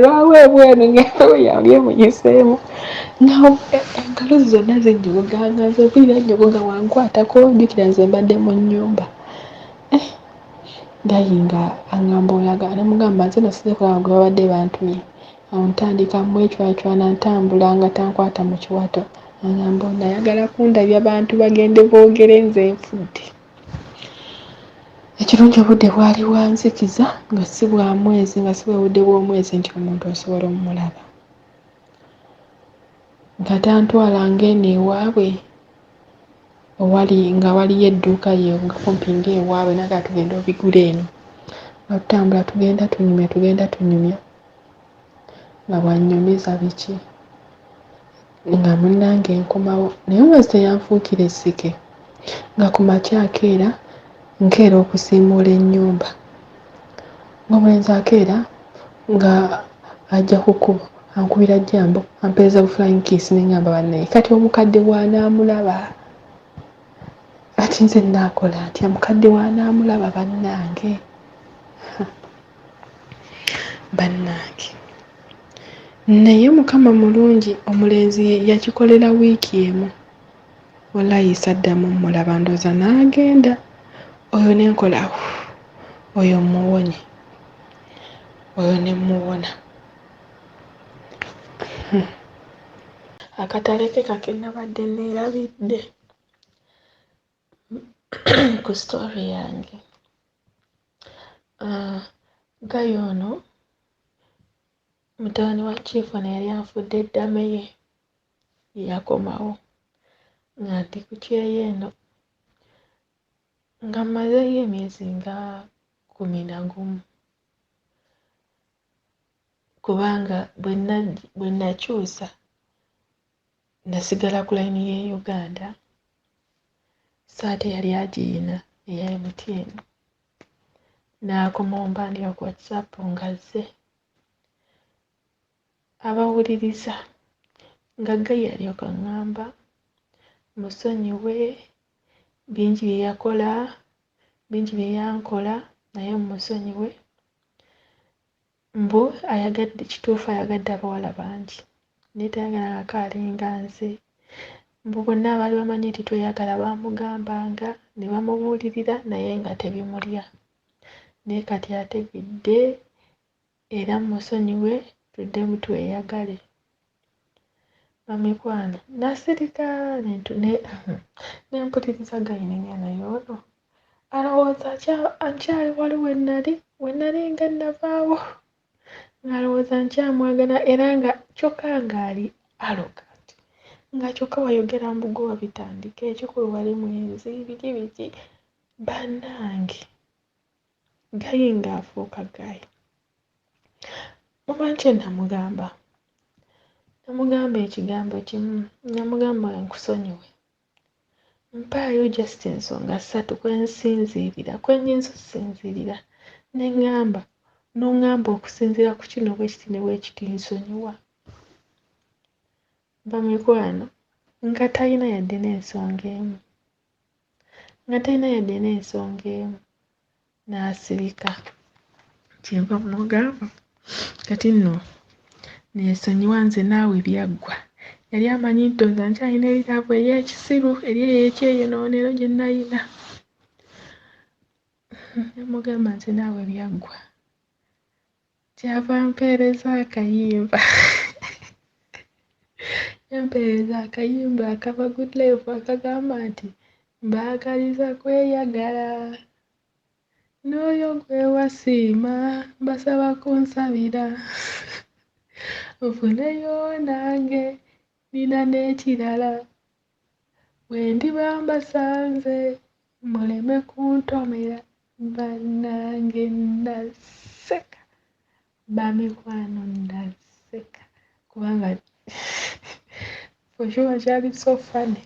Speaker 2: Lwawe ebweru ng'empewo yali emuyiseemu engalo ze zonna zinnyogoga, nga nze mpulira nnyogoga wankwatako, jjukira nze mbadde mu nnyumba. Gayi nga aŋŋamba olaga, ne mugamba nze no sizze kulaba gwe babadde bantumye. Awo ntandika mwecwacwana ntambula nga tankwata mu kiwato. Aŋŋamba ono ayagala kundabya bantu bagende boogere nze nfudde. Ekirungi obudde bwali bwa nzikiza nga si bwa mwezi, nga si bwe budde bw'omwezi nti omuntu osobola omulaba. Nga tantwala ng'eno ewaabwe nga waliyo edduuka ye nga kumpi ng'ewaabwe, naga tugenda obigula eno. Nga tutambula tugenda tunyumya nga bw'annyumiza biki nga munnange nkomawo, naye omwezi teyanfuukira essike nga ku makya nkeera okusiimuula ennyumba. Ng'omulenzi akeera nga ajja ku kkubo ankubira jjambo ampeereza bu flying kiss, ne ŋŋamba bannaye kati omukadde bw'anaamulaba kati nze nnaakola ntya? Mukadde bw'anaamulaba bannange naye Mukama mulungi, omulenzi yakikolera wiiki emu, wallahi saddamu mmulaba, ndooza n'agenda. Oyo ne nkola oyo muwonye, oyo ne muwona. Akatale ke kakenabadde neerabidde ku story yange. Gayi ono mutabani wa Chief ono yali anfudde eddaame ye yakomawo nga ndi ku kyeyo eno nga mmazeeyo emyezi nga 11, kubanga bwe nakyusa nasigala ku layini y'e Uganda, saate yali agiyina eya MTN. N'akomawo mbandika ku WhatsApp nga zze abawuliriza nga Gayi alyoka ŋŋamba musonyiwe bingi bye yakola, bingi bye yankola, naye musonyiwe mbu ayagadde kituufu, ayagadde abawala bangi naye tayagalangako alinga nze. Mbu bonna abaali bamanyi nti toyagala baamugambanga ne bamubuulirira naye nga tebimulya, naye kati ategedde era musonyiwe, tuddemu tweyagale. Bamikwano nasirika ne mpuliriza Gayi ne naye ono alowooza nkyali wali we nali nga navaawo, ng'alowooza nkyamwagala era nga kyokka ng'ali arrogant, nga kyokka wayogera mbugoba bitandika ekikulu wali mwenzi biki bannange Gayi ng'afuuka Gayi. Oba nkye namugamba ekigambo kimu, namugamba nkusonyiwe. Mpaayo just ensonga 3 kwe nnyinza okusinziirira ne ŋŋamba n'oŋŋamba okusinziira ku kino bwe kiti ne bwe kiti nsonyiwa. Bamikwano nga talina yadde n'ensonga emu, n'asirika. Kyenva mugamba kati nno neesonyiwa nze naawe byaggwa. Yali amanyi ntooza nkyalina ebiraavu ery'ekisiru ery'ekyeyonoonero gye nalina. Namugamba nze naawe byaggwa. Kyava mpeereza akayimba. Yampeereza akayimba akava Good Life akagamba nti mbaagaliza kweyagala. N'oyo gwe wasiima mbasaba kunsabira. Nfuneyo nange nina n'ekirala. Bwe ndiba mbasanze muleme kuntomera. Bannange naseka. Bamikwano naseka. Kubanga for sure kyali so funny.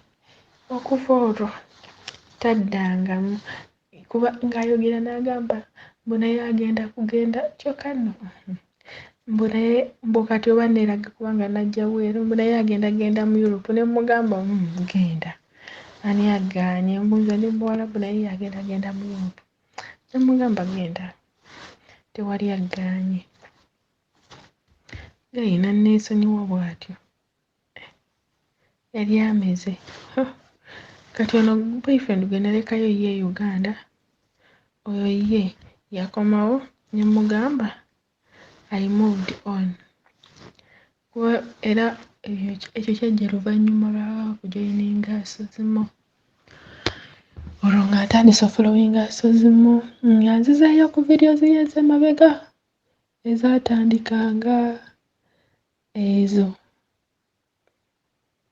Speaker 2: Okuva olwo taddangamu. Kuba ng'ayogera n'agamba mbu naye agenda kugenda kyokka nno mbu naye mbu kati oba neeraga kubanga najja bweru mbu naye agenda mu Europe. Ne mugamba genda. Ani agaanye? Mbuuza ne Muwarabu naye agenda mu Europe. Ne mugamba genda. Tewali agaanye. Gayi nanneesonyiwa bw'atyo. Yali ameze. Kati ono boyfriend gwe nalekayo ye Uganda. Oyo ye yakomawo ne mugamba I moved on. Kuba era ekyo kyajja luvannyuma lwa kujoyininga Ssajja. Olwo ng'atandise ofollowinga Ssajja nga nzizayo ku videos ye ez'emabega ezaatandikanga ezo.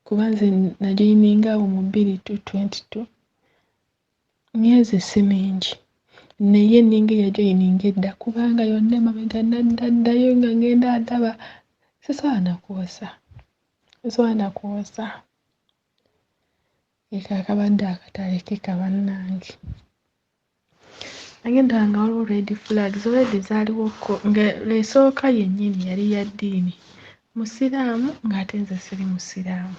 Speaker 2: Kuba nze najoyininga awo mu 2022 myezi si mingi. Naye ninga yajoyininga edda kubanga yonna emabega naddayo nga ngenda ndaba sisobola na kwosa. Eka akabadde akatale ke kabannange. Nagenda nga waliwo red flags already zaaliwoko ng'esooka yennyini yali ya ddiini musiraamu ng'ate nze siri musiraamu.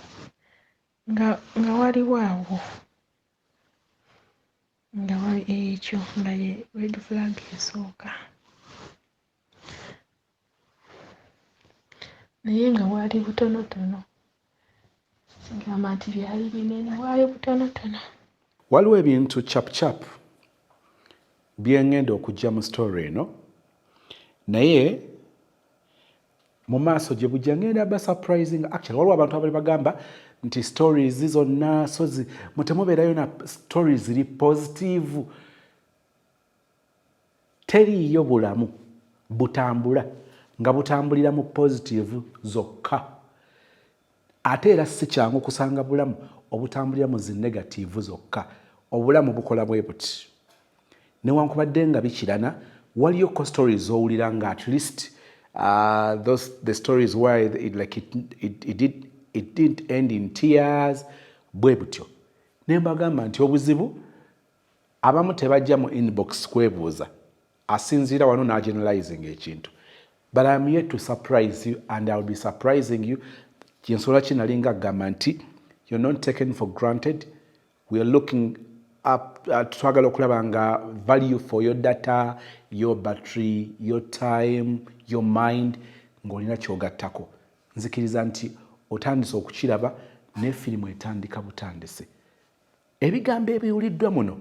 Speaker 2: Nga waliwo awo nga wali ekyo nga ye red flag esooka. Naye nga waali butonotono. Sigamba nti byali binene, waali butonotono.
Speaker 1: Waliwo ebintu cap bye ngenda okujja mu story eno, naye mu maaso gye bujja ngenda ba surprising. Actually waliwo abantu abali bagamba nti stories zonna mutemubeerayo na stories ziri positive. Teriiyo bulamu butambula nga butambulira mu positive zokka. Ate era si kyangu kusanga bulamu obutambulira mu zi negative zokka. Obulamu bukola bwe buti. Newankubadde nga bikirana, waliyo ko stories owulira nga at least the stories where it didn't end in tears bwe butyo. Ne mbagamba nti obuzibu abamu tebajja mu inbox kwebuuza asinziira wano na generalizing ekintu. But I'm here to surprise you and I'll be surprising you. Kinsola kinalinga gamba nti you're not taken for granted. We are looking up twagala okulaba nga value for your data, your battery, your time, your mind ng'olina kyogattako. Nzikiriza nti otandise okukiraba ne firimu etandika butandise. Ebigambo ebiwuliddwa muno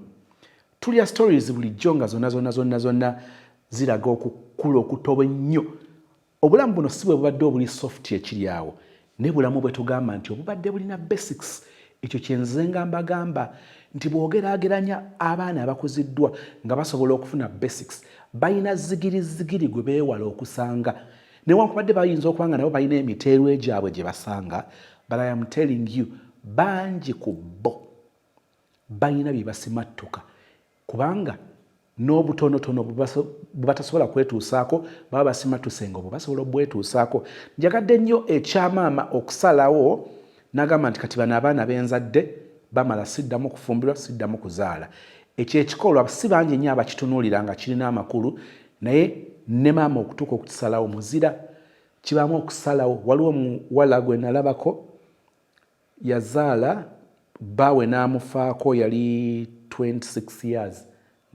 Speaker 1: tulya stories bulijjo nga zonna ziraga okukula okutoba ennyo. Obulamu buno si bwe bubadde obuli soft ekiri awo, ne bulamu bwe tugamba nti obubadde bulina basics. Ekyo kyenze nga mbagamba nti bw'ogeraageranya abaana abakuziddwa nga basobola okufuna basics, balina zigiri gwe beewala okusanga. Newankubadde bayinza okuba nga nabo balina emiteerwe gyabwe gye basanga, but I am telling you, bangi ku bo balina bye basimattuka kubanga n'obutonotono bubatasobola kwetuusaako baba basimatuse ngo basobola obwetuusaako. Njagadde nnyo ekyamaama okusalawo n'agamba nti kati bano abaana benzadde bamala siddamu kufumbirwa siddamu kuzaala. Ekyo ekikolwa si bangi nnyo abakitunuulira nga kirina amakulu, naye ne maama okutuuka okukisalawo muzira kibaamu okusalawo. Waliwo omuwala gwe nalabako yazaala baawe n'amufaako yali 26 years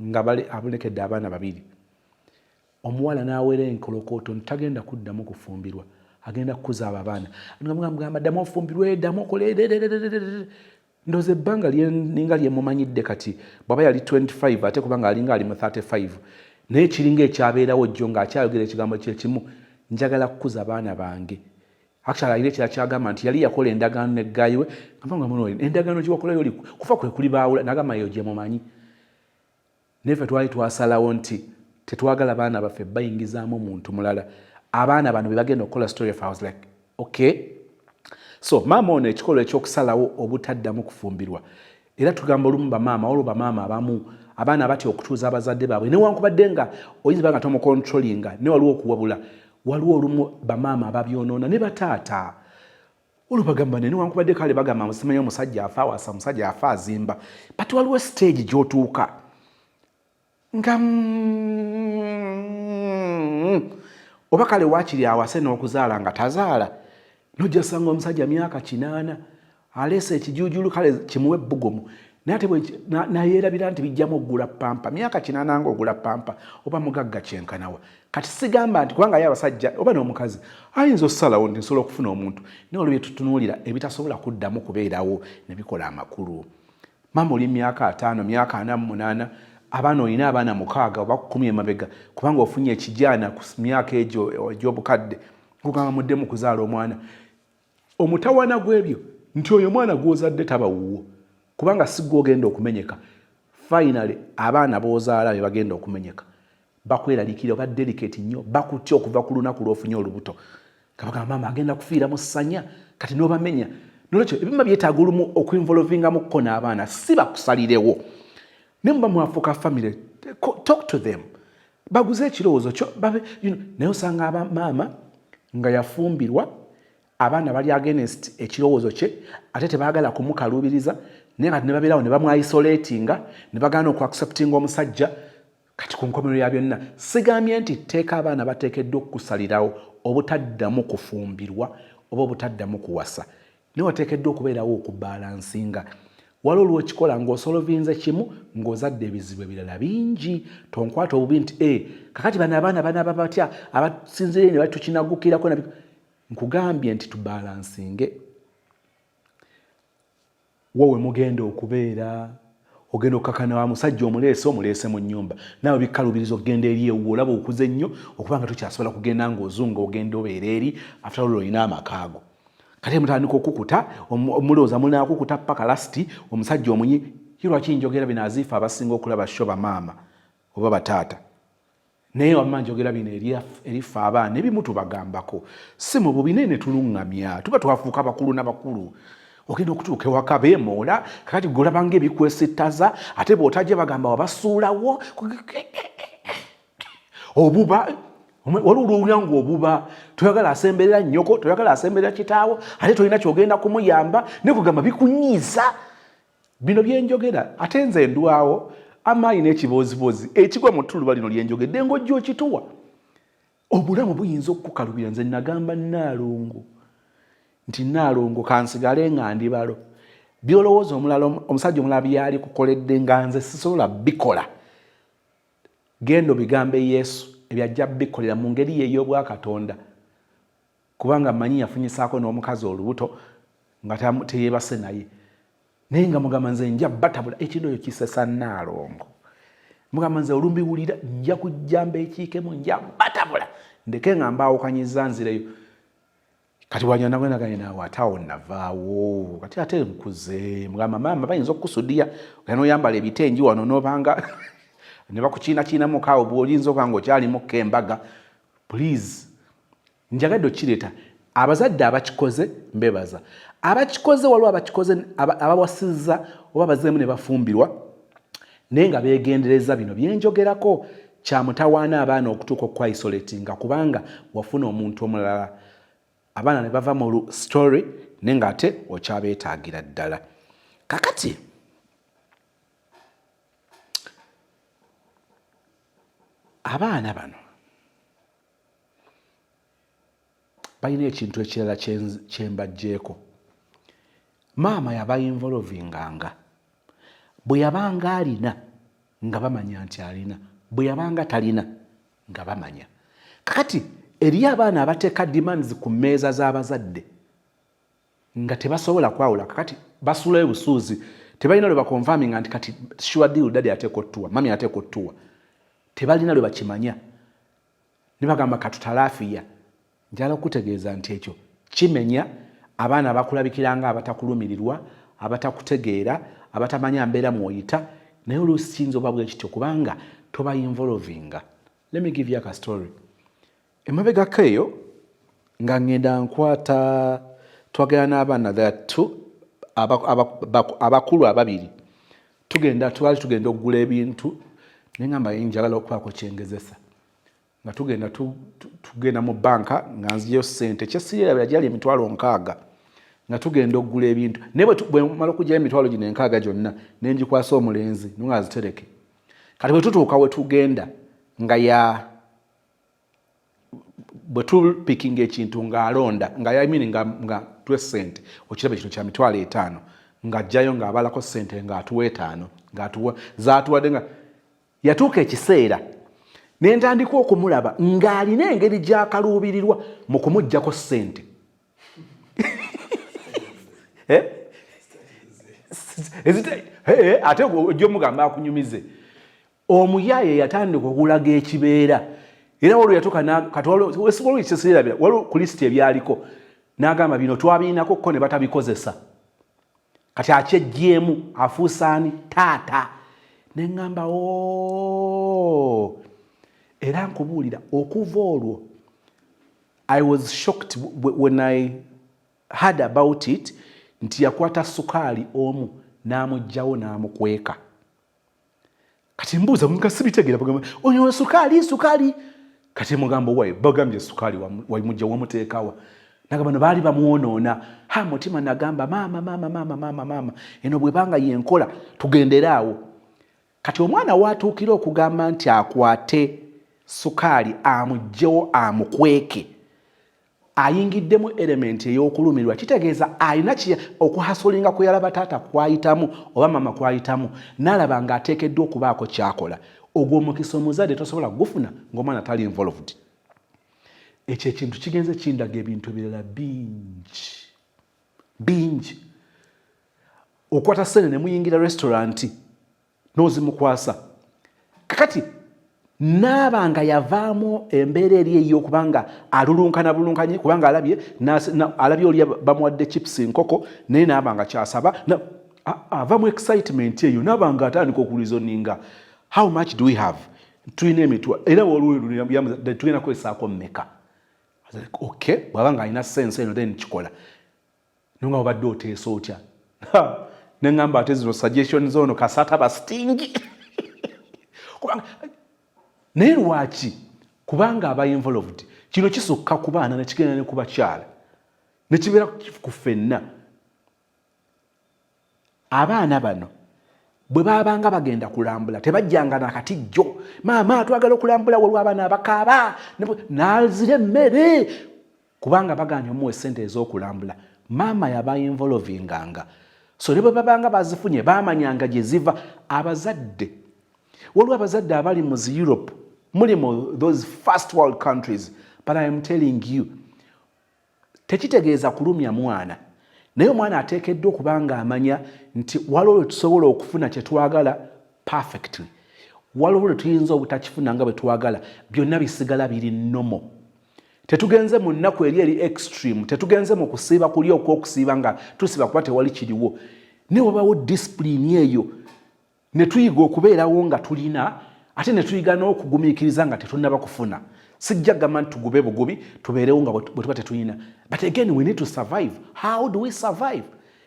Speaker 1: nga bali abonekedde abaana babiri. Omuwala n'aweera enkolokooto ntagenda kuddamu kufumbirwa, agenda kukuza abo abaana. Ngamba ddamu ofumbirwe, ddamu okole. Ndoze ebbanga linga lyemumanyidde kati bw'aba yali 25 ate kubanga alinga ali mu 35 naye kiringa ekyabeerawo jjo ng'akyayogera ekigambo kye kimu, njagala kukuza abaana bange. Actually ayire ekira kyagamba nti yali yakola endagaano ne ggayi we, ngamba muno endagaano gye oli kufa kwe kuli baawula, n'agamba eyo gye mumanyi. Neffe twali twasalawo nti tetwagala baana baffe bayingizaamu muntu mulala. Abaana bano be bagenda okukola story of I was like, okay. So maama ono ekikolwa ekyokusalawo obutaddamu kufumbirwa. Era tugamba olumu bamaama olwo bamaama abamu abaana batya okutuuza abazadde baabwe newankubadde nga oyinza banga tomukontrolinga ne waliwo okuwabula. Waliwo olumu bamaama ababyonoona ne bataata olwo bagamba newankubadde kale bagamba musimanyi omusajja afa awasa musajja afa azimba, but waliwo stage gy'otuuka nga oba kale waakiri awase n'okuzaala nga tazaala. Nojja sanga omusajja myaka 8 aleese ekijuujulu kale kimuwe ebbugumu nayeerabira nti bijjamu okugula pampa. Myaka 8 ng'ogula pampa oba mugagga kyenkanawa. Kati sigamba nti kubanga ye abasajja oba n'omukazi ayinza okusalawo nti nsobola okufuna omuntu naye olwo byetutunuulira ebitasobola kuddamu kubeerawo ne bikola amakulu. Maama oli myaka 5 myaka 48 abaana olina abaana 6 oba 10 emabega kubanga ofunye ekijaana ku myaka egyo egy'obukadde kugamba muddemu kuzaala omwana. Omutawana gw'ebyo nti oyo mwana gw'ozadde taba wuwo kubanga si gw'ogenda okumenyeka. Finally abaana b'ozaala be bagenda okumenyeka. Bakweraliikira oba delicate nnyo, bakutya okuva ku lunaku lw'ofunye olubuto. Kabagamba maama agenda kufiira mu ssanya kati n'obamenya. Nolwekyo ebimu byetaaga olumu okuinvolvingamukko n'abaana si bakusalirewo. Ne muba mwafuuka family, talk to them. Baguze ekirowoozo kyo naye osanga maama nga yafumbirwa abaana bali against ekirowoozo kye ate tebaagala kumukaluubiriza naye kati ne babeerawo ne bamwisolatinga ne bagaana okuacceptinga omusajja. Kati ku nkomerero ya byonna sigambye nti teeka abaana bateekeddwa okusalirawo obutaddamu kufumbirwa oba obutaddamu kuwasa, naye wateekeddwa okubeerawo okubalansinga. Waliwo olw'okikola ng'osolovinze kimu ng'ozadde ebizibu ebirala bingi. Tonkwata obubi nti kakati bano abaana banaaba batya abasinzire ne batukinagukirako. Nkugambye nti tubalansinge. Wowe mugenda okubeera ogenda okukakana wa musajja omuleese mu nnyumba naawe bikkalubiriza okugenda eri ewuwo olaba okuze nnyo okubanga tokyasobola kugenda ng'ozunga ogenda obeera eri after all olina amakaago. Kati mutandika okukuta omulooza munaakukuta paka lasiti omusajja omunyi lwaki njogera bino aziifa abasinga okulaba sho bamaama oba bataata. Naye wamma njogera bino erife abaana ebimu tubagambako si mu bubi naye ne tuluŋŋamya tuba twafuuka bakulu n'abakulu. Ogenda okutuuka ewaka beemoola kakati golabanga ebikwesittaza ate bw'otajja bagamba wabasuulawo obuba. Waliwo olulyango obuba toyagala asemberera nnyoko toyagala asemberera kitaawo ate tolina kyogenda kumuyamba ne kugamba bikunyiiza. Bino byenjogera ate nze ndwawo amaanyi n'ekiboozibozi ekigwa mu ttuluba lino lyenjogedde ng'ojja okituwa. Obulamu buyinza okukukalubira. Nze nagamba Nnaalongo nti Nnaalongo kansigale nga ndi balo byolowooza omulala omusajja omulala byali kukoledde nga nze sisobola bikola. Genda obigambe Yesu ebyajja bikolera mu ngeri ye ey'obwakatonda kubanga manyi yafunyisaako n'omukazi olubuto nga teyeebase naye naye nga mugamba nze nja batabula. Ekintu ekyo kisesa Nnaalongo. Mugamba nze olumbiwulira nja kujjamba ekiikemu nja batabula ndeke nga mbaawukanyiza nzireyo. Kati wanyanagwenaganye naawe ataawo navaawo kati ate nkuze. Mugamba maama bayinza okukusudiya ogenda oyambala ebitengi wano n'obanga ne bakukiinakiinamu kaawo bw'olinza okanga okyalimu embaga. Please njagadde okireeta abazadde abakikoze mbebaza. Abakikoze waliwo abakikoze abawasizza oba bazeemu ne bafumbirwa naye nga beegendereza bino byenjogerako kyamutawaana abaana okutuuka okwisolatinga kubanga wafuna omuntu omulala abaana ne bava mu story naye ng'ate okyabeetaagira ddala. Kakati abaana bano balina ekintu ekirala kyembagjeeko. Maama yabayinvolvinganga bwe yabanga alina nga bamanya nti alina, bwe yabanga talina nga bamanya. Kakati eri abaana abateeka demands ku mmeeza z'abazadde nga tebasobola kwawula, kakati basulayo busuuzi, tebalina lwe bakonfaminga nti kati sure deal daddy ateeka ottuwa, mami ateeka ottuwa, tebalina lwe bakimanya. Ne bagamba katutalaafiya. Njala okutegeeza nti ekyo kimenya abaana abakulabikiranga abatakulumirirwa, abatakutegeera, abatamanya mbeera mw'oyita, naye oluusi kiyinza oba bwe kityo kubanga tobayinvolvinga. Let me give you a story. Emabegako eyo nga ngenda nkwata twagenda n'abaana abakulu ababiri twali tugenda okugula ebintu naye ngamba njagala okubaako kyengezesa nga tugenda mu banka nga nziyeyo ssente kyesirabira gyali emitwalo 6 nga tugenda okugula ebintu naye bwe mala okugyayo emitwalo gino 6 gyonna ne ngikwasa omulenzi nga azitereke. Kati bwe tutuuka we tugenda nga bwe tupikinga ekintu ng'alonda nga tuwe ssente okiraba ekino kya mitwalo 5 ng'ajjayo ng'abalako ssente ng'atuwa 5 ng'atuwa zaatuwadde nga yatuuka ekiseera ne ntandika okumulaba ng'alina engeri gy'akaluubirirwa mu kumuggyako ssente. Ate ojja omugamba akunyumize. Omuyaaye yatandika okulaga ekibeera era waliwo yatuuka kati waliwo ekyeserabira waliwo ku lisiti ebyaliko n'agamba bino twabiinako ko ne batabikozesa kati akyejjeemu afuusaani taata. Ne ŋŋamba era nkubuulira okuva olwo I was shocked when I heard about it nti yakwata sukaali omu n'amuggyawo n'amukweka. Kati mbuuza nga sibitegeera bagamba onyo sukaali kati mugamba wayi bagambye sukaali wamujja wamuteekawa nagamba no baali bamuwonoona mutima nagamba maama eno bwe banga yenkola tugenderaawo. Kati omwana waatuukira okugamba nti akwate sukaali amuggyewo amukweke ayingiddemu elementi ey'okulumirwa kitegeeza alina okuhasolinga kwe yalaba taata kwayitamu oba mama kwayitamu n'alaba ng'ateekeddwa okubaako kyakola. Ogwo omukisa omuzadde tosobola kugufuna ng'omwana tali involved. Ekyo ekintu kigenze kindaga ebintu ebirala bingi. Okwata ssente ne muyingira restauranti n'ozimukwasa. Kakati n'abanga yavaamu embeera eri ey'okubanga alulunkanye kubanga alabye oli bamuwadde chips nkoko naye n'abanga kyasaba avaamu excitement eyo n'abanga atandika okulizoninga how much do we have tulina emitwa era waliwo tulina kwesaako mmeka. Okay bw'abanga alina sense eno then kikola nonga obadde oteesa otya ne ŋŋamba ate zino suggestion zoono kasata bastingi naye lwaki kubanga aba involved kino kisukka ku baana ne kigenda ne ku bakyala ne kibeera ku ffenna. Abaana bano bwe baabanga bagenda kulambula tebajjanga nakatijjo maama twagala okulambula waliwo abaana abakaaba n'azira emmere kubanga baganya omuwa essente ez'okulambula. Maama yaba involvinganga so ne bwe babanga bazifunye baamanyanga gye ziva. Waliwo abazadde abali mu Europe muli mu those first world countries but I am telling you tekitegeeza kulumya mwana naye omwana ateekeddwa okubanga amanya nti waliwo lwe tusobola okufuna kye twagala perfectly, waliwo lwe tuyinza obutakifuna nga bwe twagala, byonna bisigala biri normal. Tetugenze mu nnaku eri extreme, tetugenze mu kusiiba kuli okw'okusiiba nga tusiba kuba tewali kiriwo. Ne wabawo discipline eyo ne tuyiga okubeerawo nga tulina ate ne tuyiga n'okugumiikiriza nga tetunnaba kufuna. Sijja gamba nti tugube bugubi tubeerewo nga bwe tuba tetulina. But again we need to survive. How do we survive?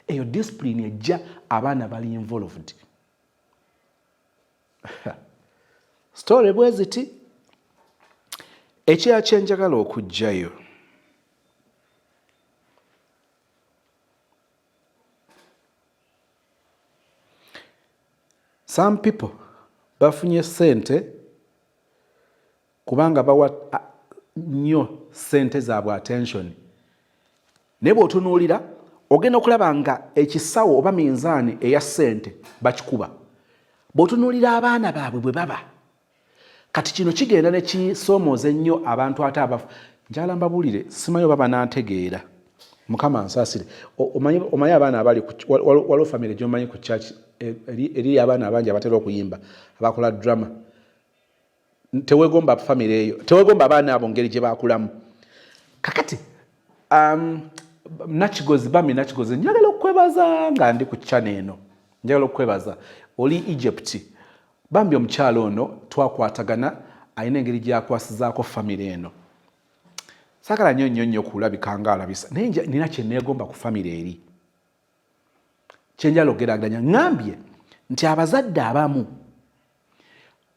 Speaker 1: Eyo discipline ejja abaana bali involved. Story bwe ziti ekya kyenjagala okujjayo some people bafunye sente kubanga bawa nnyo sente zaabwe attention naye bw'otunuulira ogenda okulaba nga ekisawo oba minzaani eya sente bakikuba bw'otunuulira abaana baabwe bwe baba kati kino kigenda ne kisoomooza ennyo abantu ate abafu njala mbabuulire simanyi oba banantegeera mukama nsaasire omanyi abaana abali waliwo famire gy'omanyi ku church eri abaana abangi abatera okuyimba abakola drama tewegomba famire eyo tewegomba abaana abo ngeri gye bakulamu kakati nakigozi njagala okwebaza nga ndi ku channel eno njagala okwebaza oli Egypt bambi omukyalo ono twakwatagana ayina engeri gyakwasizaako famire eno saagala nnyo kulabika nga alabisa naye nina kyenneegomba ku famire eri kyenjala ogeraganya ŋŋambye nti abazadde abamu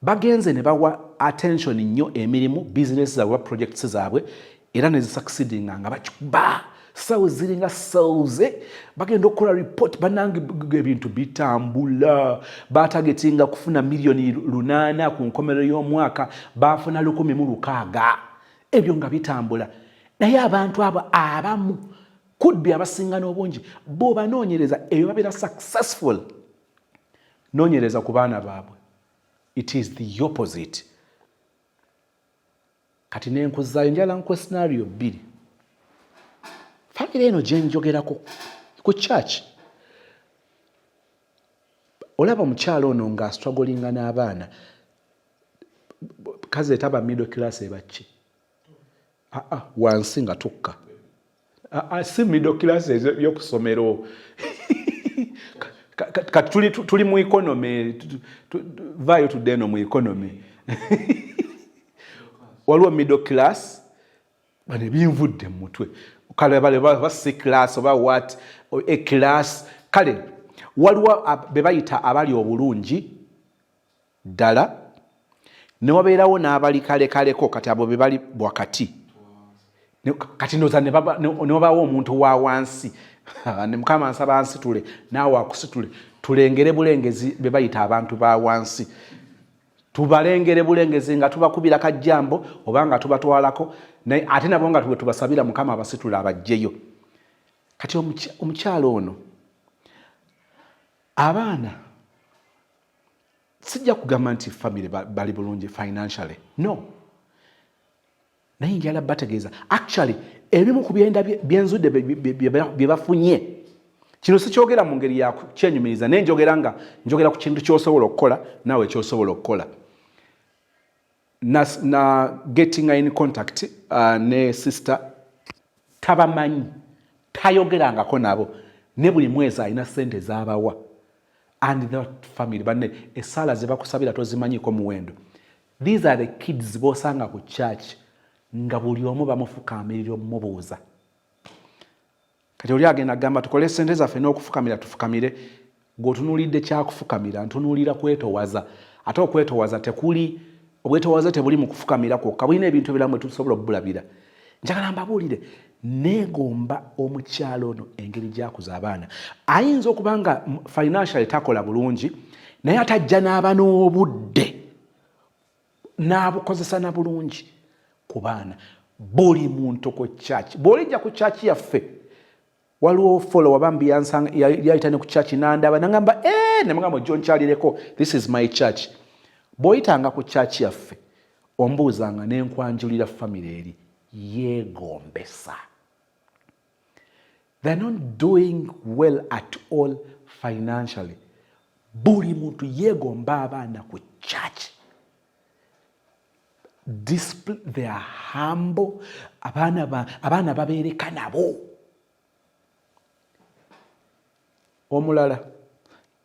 Speaker 1: bagenze ne bawa attention nnyo emirimu bizinesi zaabwe oba projects zaabwe era ne zisucceedinga nga bakikuba sawo ziringa sawuze bagenda okukola report banange ebintu bitambula batagetinga kufuna miliyoni 8 ku nkomerero y'omwaka bafuna 1,600 ebyo nga bitambula naye abantu abo abamu could be abasinga n'obungi bo banoonyereza ebyo babeera successful noonyereza ku baana baabwe it is the opposite kati nenkuzaayo njala nkwe scenario 2 famire eno gye njogerako ku church olaba omukyalo ono nga strugglinga n'abaana kaze taba middle class ebaki wansi nga tukka si middle class y'okusomero kati tuli mu economy vayo tudde eno mu economy waliwo middle class bane binvudde mu mutwe kale bale ba C class oba what A class kale waliwo be bayita abali obulungi ddala ne wabeerawo n'abali kalekaleko kati abo be bali wakati kati ndoza ne babawo omuntu wa wansi ne mukama nsaba nsitule naawe akusitule tulengere bulengezi be bayita abantu ba wansi tubalengere bulengezi nga tubakubira kajjambo obanga tubatwalako naye ate nabo nga tubasabira mukama abasitula abajjeyo kati omukyalo ono abaana sijja kugamba nti family bali bulungi financially no naye njala bategeeza actually ebimu ku byenda byenzudde bye bafunye kino sikyogera mu ngeri ya kyenyumiriza naye njogera ku kintu ky'osobola okukola naawe ky'osobola okukola na getting in contact ne sister tabamanyi tayogerangako nabo ne buli mwezi alina sente z'abawa and that family banne esala ze bakusabira tozimanyiko muwendo these are the kids bosanga ku church nga buli omu bamufukamirira omubuuza kati oli agenda gamba tukole sente zaffe n'okufukamira tufukamire gwotunuulidde kyakufukamira ntunuulira kwetowaza ate okwetowaza tekuli obwetowaza tebuli mu kufukamira kwokka bulina ebintu ebiramu bwe tusobola obbulabira njagala mbabuulire neegomba omukyalo ono engeri gyakuza abaana ayinza okuba nga financially takola bulungi naye atajja n'aba n'obudde n'abukozesa na bulungi ku baana buli muntu ku church bw'olijja ku church yaffe waliwo follower bambi yayita ne ku church n'andaba nangamba ne mugamba ojja onkyalireko this is my church bw'oyitanga ku church yaffe ombuuzanga n'enkwanjulira family eri yeegombesa they're not doing well at all financially buli muntu yeegomba abaana ku church display they are humble abaana babeereka nabo omulala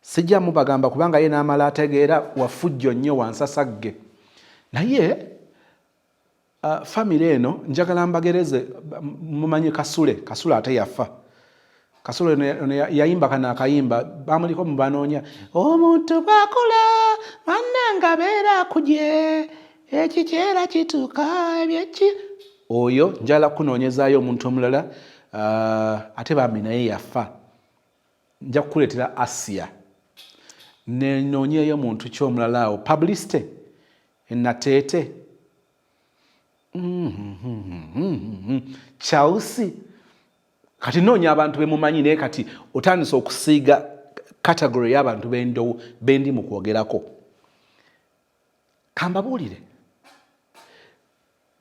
Speaker 1: sijja mubagamba kubanga ye n'amala ategeera wafujjo nnyo wansasagge naye family eno njagala mbagereze mumanyi kasule ate yafa kasule yayimba kana akayimba bamuliko mu banoonya omuntu bakula manna nga beera kuje ekikyera kituuka ebyeki oyo njala kunoonyezaayo omuntu omulala ate bambi naye yafa nja kukuleetera Asia nenoonyeeyo muntu kyomulala awo publicity enateete Chelsea kati noonya abantu bemumanyi naye kati otandise okusiiga category y'abantu bendi mu kwogerako kambabuulire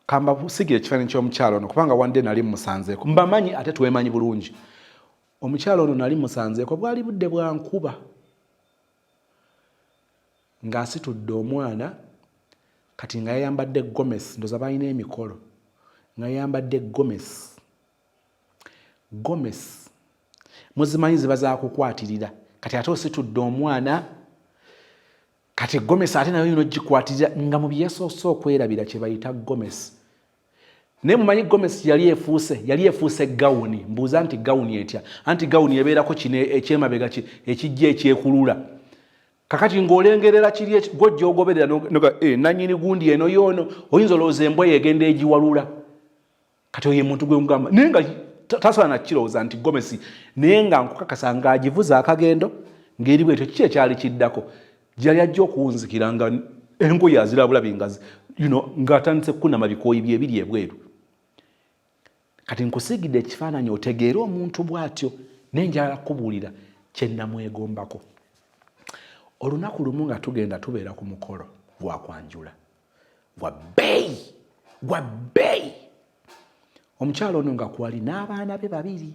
Speaker 1: kambasigire ekifaananyi ky'omukyalo ono kubanga wande nali musanzeeko mbamanyi ate twemanyi bulungi omukyalo ono nali musanzeeko bwali budde bwa nkuba ng'asitudde omwana kati nga yayambadde gomesi ndoza balina emikolo nga yayambadde gomesi muzimanyi ziba zakukwatirira kati ate ositudde omwana kati gomesi ate nayo yino gikwatirira nga mu byesoose okwerabira kye bayita gomesi naye mumanyi gomesi yali efuuse gawuni mbuuza nti gawuni etya anti gawuni ebeerako kino ekyemabega ekijja ekyekulula kakati ng'olengerera kiri gwojja ogoberera nannyini gundi eno yoono oyinza olowooza embwa egenda egiwalula kati oyo muntu gwe mugamba naye nga tasobola nakirowooza nti gomesi naye nga nkukakasa ng'agivuza akagendo ng'eri bwetyo kiki ekyali kiddako gyali ajja okuwunzikira nga engoye azirabulabi ng'atandise kunama bikooyi bye ebiri ebweru kati nkusiigidde ekifaananyi otegeere omuntu bw'atyo naye njala kubuulira kye namwegombako olunaku lumu nga tugenda tubeera ku mukolo gwakwanjula gwa bbeeyi omukyalo ono nga kwali n'abaana be babiri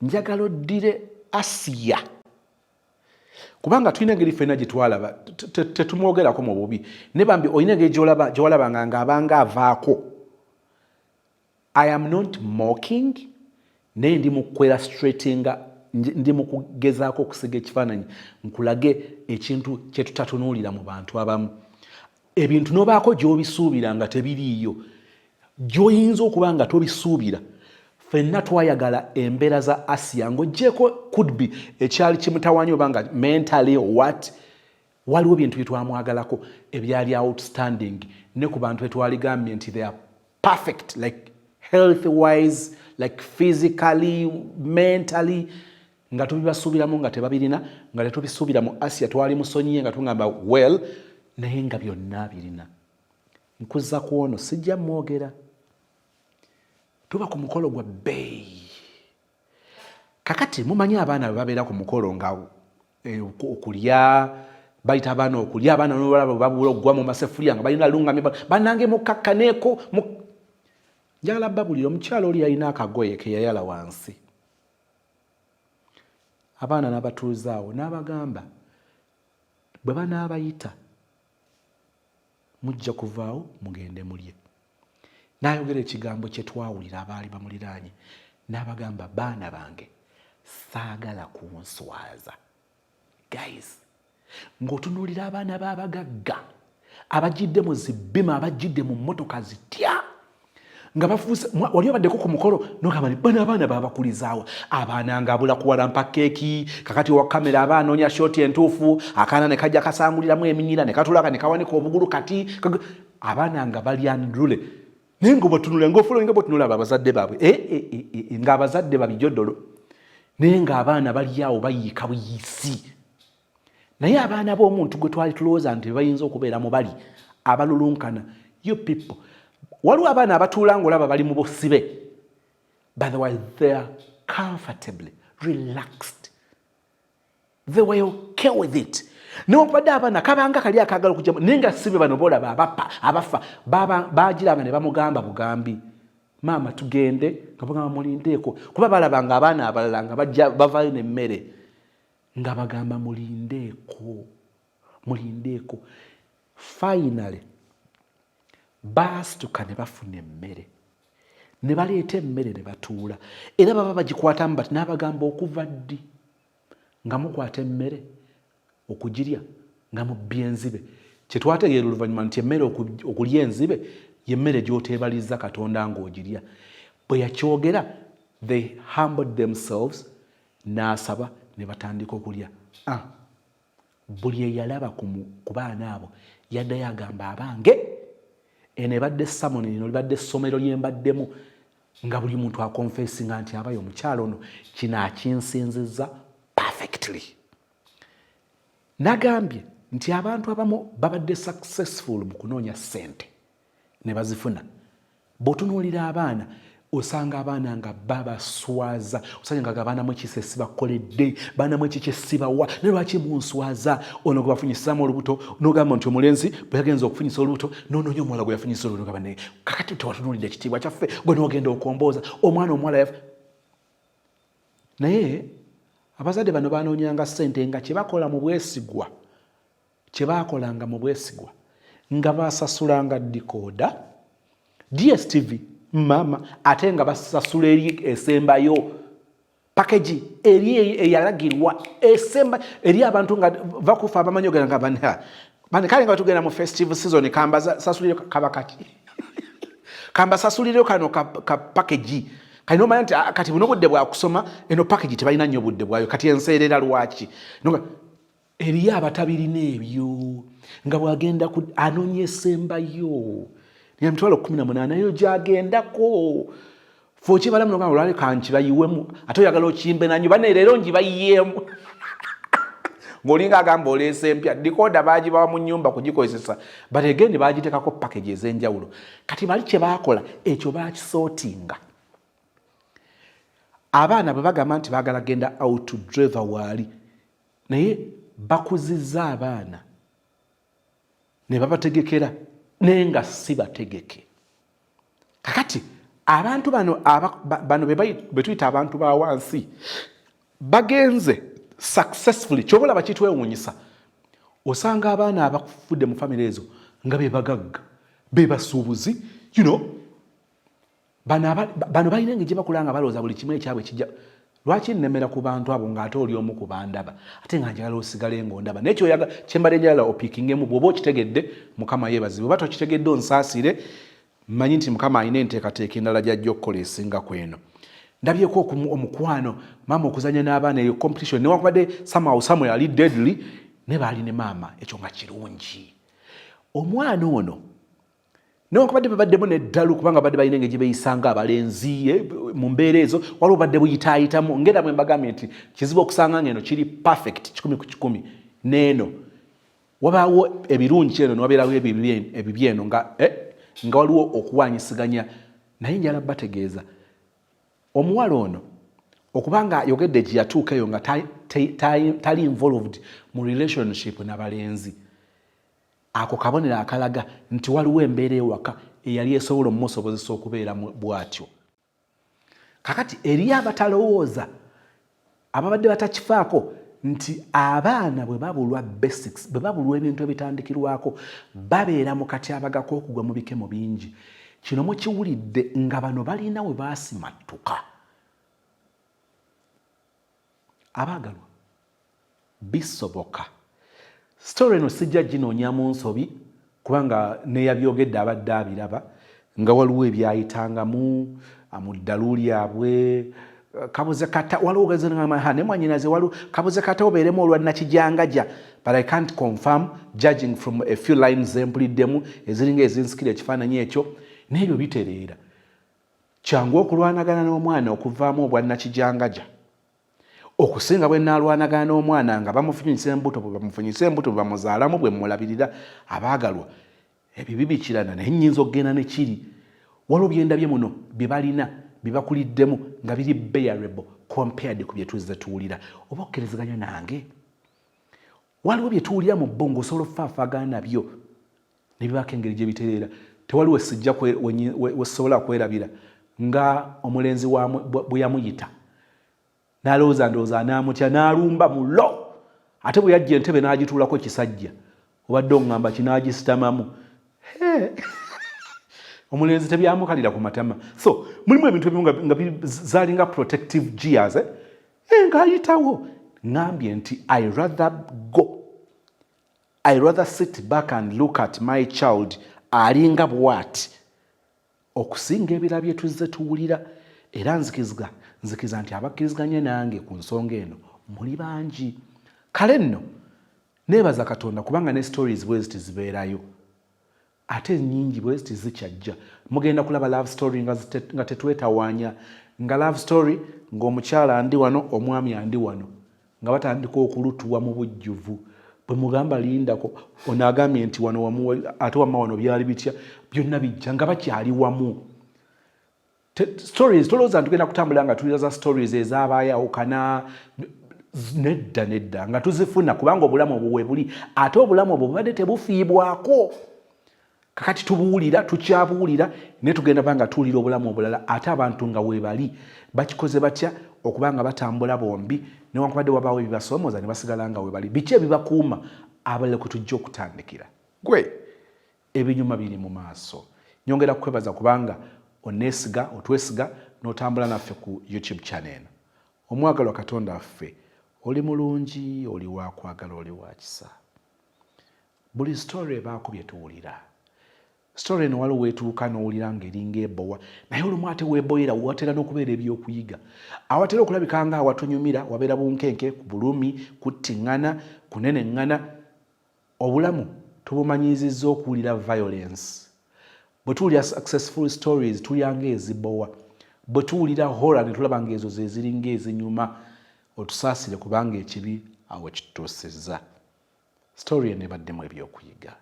Speaker 1: njagala oddire Asia kubanga tulina engeri ffenna gye twalaba tetumwogerako mu bubi ne bambi olina engeri gy'olabanga ng'abanga avaako I am not mocking naye ndi mu kwerastratinga ndi mu kugezaako okusiga ekifaananyi nkulage ekintu kye tutatunuulira mu bantu abamu ebintu n'obaako gy'obisuubira nga tebiriiyo gy'oyinza okuba nga tobisuubira ffenna twayagala embeera za Asia ng'oggyeko could be ekyali kimutawanyi oba nga mentally what waliwo bintu bye twamwagalako ebyali outstanding ne ku bantu betwaligambye nti they are perfect like health wise like physically mentally nga tubibasuubiramu nga tebabirina nga tetubisuubira mu Asia twali musonyiye nga tugamba well naye nga byonna birina nkuzza ku ono sijja mwogera tuba ku mukolo gwa bbeeyi kakati mumanyi abaana bwe babeera ku mukolo nga okulya bayita abaana okulya abaana n'olaba babula okugwa mu masefuliya nga balina lungamye bannange mukakkaneeko njagala babulira omukyalo oli yalina akagoye ke yayala wansi abaana n'abatuuzaawo n'abagamba bwe banaabayita mujja kuvaawo mugende mulye n'ayogera ekigambo kye twawulira abaali bamuliraanye n'abagamba baana bange saagala kunswaza guys ng'otunuulira abaana b'abagagga abajjidde mu zibbima abajjidde mu mmotoka zitya nga bafuuse wali obaddeko ku mukolo nogamba ni bano abaana babakulizaawo abaana ngaabula kuwalampa keeki kakati wa kamera abaanoonya shoti entuufu akaana ne kajja kasanguliramu eminyira ne katulaka ne kawanika obugulu kati abaana nga balya ndule naye ng'obatunulira ng'ofulo nga bwetunula abazadde baabwe ng'abazadde babijodolo naye ng'abaana bali awo bayiika buyisi naye abaana b'omuntu gwe twali tulowooza nti bayinza okubeera mu bali abalulunkana you people waliwo abaana abatuula ng'olaba bali mu busibe by the way they are comfortably relaxed they were okay with it n'okubadde abaana kabanga kali akaagala okujjamu naye nga sibe bano boolaba abafa baagiranga ne bamugamba bugambi maama tugende nga bagamba mulindeeko kuba balabanga abaana abalala nga bajja bavaayo n'emmere nga bagamba mulindeeko finally baasituka ne bafuna emmere ne baleeta emmere ne batuula era baba bagikwatamu bati n'abagamba okuva ddi nga mukwata emmere okugirya nga mubbye enzibe kyetwategeera oluvannyuma nti emmere okulya enzibe yemmere gy'oteebaliza Katonda ng'ogirya bwe yakyogera they humbled themselves n'asaba ne batandika okulya buli eyalaba ku baana abo yaddayo agamba abange eno ebadde samoni lino libadde essomero lye mbaddemu nga buli muntu akonfesinga nti abayo omukyalo ono kino akinsinzizza perfectly. Nagambye nti abantu abamu babadde successful mu kunoonya ssente ne bazifuna. Bw'otunuulira abaana osanga abaana nga babaswaza, osanga nga abaana ekise sibakoledde, baana ekike sibawa, ne lwaki munswaza? Ono gwe bafunyisizamu olubuto n'ogamba nti omulenzi bwe yagenza okufunyisa olubuto n'onoonya omuwala gwe yafunyisa olubuto nga banne kakati tewatunuulidde ekitiibwa kyaffe gwe n'ogenda okombooza omwana omuwala yafa. Naye abazadde bano banoonyanga ssente nga kye bakola mu bwesigwa, kye baakolanga mu bwesigwa nga basasulanga dikooda, DSTV, mama ate nga basasula eri esembayo package eri eyalagirwa esemba eri abantu nga bakufa abamanyi ogenda nga bane kale nga tugenda mu festive season kamba sasulire kabakati kamba sasulire kano ka package kano manti kati buno budde bwa kusoma eno package tebalina nnyo budde bwayo kati enseerera lwaki nonga eri abatabirina ebyo nga bwagenda ku anoonye esembayo Emitwalo 18 yo gyagendako fo kibala muno nga olwali kanki bayiwemu ate oyagala okimbe nanyo bane leero njibayiyemu ng'olinga agamba oleese empya dikoda baagibawa mu nnyumba kugikozesa bategende baagiteekako package ez'enjawulo kati bali kye baakola ekyo baakisootinga. Abaana bwe bagamba nti baagala genda out to driver waali naye bakuzizza abaana ne babategekera naye nga si bategeke. Kakati abantu bano be tuyita abantu ba wansi bagenze successfully kyobola bakitwewuunyisa osanga abaana abafudde mu famire ezo nga be bagagga be basuubuzi bano balina engeri gye bakulanga balowooza buli kimu ekyabwe kijja. Lwaki nnemera ku bantu abo ng'ate oli omu ku bandaba ate nga njagala osigale ng'ondaba n'ekyo kyembadde njagala opiikingemu bw'oba okitegedde Mukama yeebazibwe oba tokitegedde onsaasire mmanyi nti Mukama alina enteekateeka endala gy'ajja okukola esinga ku eno. Ndabyeko omukwano maama okuzanya n'abaana eyo competition newankubadde somewhere yali deadly ne baali ne maama ekyo nga kirungi. Omwana ono newankubadde babaddemu n'eddalu kubanga badde balina engeri gye beeyisanga abalenzi mu mbeera ezo waliwo badde buyitaayitamu ngenda bwe mbagambye nti kizibu okusanga ng'eno kiri perfect 100 ku 100 n'eno wabaawo ebirungi eno newabeerawo ebibi eno nga waliwo okuwanyisiganya. Naye njala bategeeza omuwala ono okubanga ayogedde gye yatuuka eyo nga tali involved mu relationship n'abalenzi ako kabonera akalaga nti waliwo embeera ewaka eyali esobola omumusobozesa okubeera bw'atyo. Kakati eri abatalowooza ababadde batakifaako nti abaana bwe babulwa basics bwe babulwa ebintu ebitandikirwako babeera mu katyabaga k'okugwa mu bikemo bingi. Kino mukiwulidde nga bano balina we baasimattuka. Abaagalwa bisoboka story eno sijja ginoonya mu nsobi kubanga neyabyogedde abadde abiraba nga waliwo ebyayitangamu mu ddalu lyabwe kabuze kata waliwo gazengama ne mwanyinaze waliwo kabuze kata obeeremu olwa nakijangaja but I can't confirm judging from a few lines empuliddemu eziringa ezinsikira ekifaananyi ekyo n'ebyo bitereera kyangu okulwanagana n'omwana okuvaamu obwa nakijangaja okusinga bwe naalwanagana n'omwana nga bamufunyisa embuto bwe bamuzaalamu bwe mulabirira. Abaagalwa ebibi bikirana naye nnyinza okugenda ne kiri waliwo byendabye muno bye balina bye bakuliddemu nga biri bearable compared ku bye tuzze tuwulira. Oba okkiriziganya nange waliwo bye tuwulira mu bbongo osobola okufaafagana nabyo ne bibaako engeri gye bitereera. Tewaliwo sijja wesobola kwerabira nga omulenzi bwe yamuyita n'alowooza ndowooza anaamutya n'alumba mu lo ate bwe yajja entebe n'agituulako ekisajja obadde oŋŋamba kinaagisitamamu omulenzi tebyamukalira ku matama. So mulimu ebintu ebimu nga zalinga protective gears ng'ayitawo ŋŋambye nti I rather sit back and look at my child alinga bw'ati okusinga ebirala bye tuzze tuwulira. Era nzikiza nti abakkiriziganya nange ku nsonga eno muli bangi. Kale nno nebaza Katonda kubanga ne stories bwe ziti zibeerayo ate nyingi bwe ziti zikyajja. Mugenda kulaba love story nga tetwetawaanya, nga love story ng'omukyala andi wano omwami andi wano nga batandika okulutuwa mu bujjuvu. Bwe mugamba lindako ono agambye nti wano ate wamma wano byali bitya, byonna bijja nga bakyali wamu. Stories tolowooza ntugenda kutambula nga tulira za stories ez'abaayawukana. Nedda nga tuzifuna kubanga obulamu obwo we buli, ate obulamu obwo bubadde tebufiibwako. Kakati tubuwulira, tukyabuwulira, ne tugenda banga tuwulira obulamu obulala ate abantu nga weebali bakikoze batya okubanga batambula bombi newankubadde wabaawo ebibasomooza ne basigala nga weebali. Biki ebibakuuma abalala kwe tujja okutandikira? Gwe ebinyuma biri mu maaso. Nyongera kukwebaza kubanga oneesiga, otwesiga n'otambula naffe ku YouTube channel eno. Omwagalwa Katonda waffe, oli mulungi, oli wa kwagala, oli wa kisa. Buli story ebaako bye tuwulira. Story eno waliwo weetuuka n'owulira ng'eringa ebowa, naye olumu ate weeboyera watera n'okubeera ebyokuyiga. Awatera okulabika nga awatonyumira wabeera bunkenke, ku bulumi, kuttiŋŋana, kuneneŋŋana. Obulamu tubumanyizizza okuwulira violence. Bwe tuwulira successful stories tulya ng'ezibowa. Bwe tuwulira horror ne tulaba ng'ezo ze ziringa ezinyuma. Otusaasire kubanga ekibi awo kitutuusizza. Story eno ebaddemu ebyokuyiga.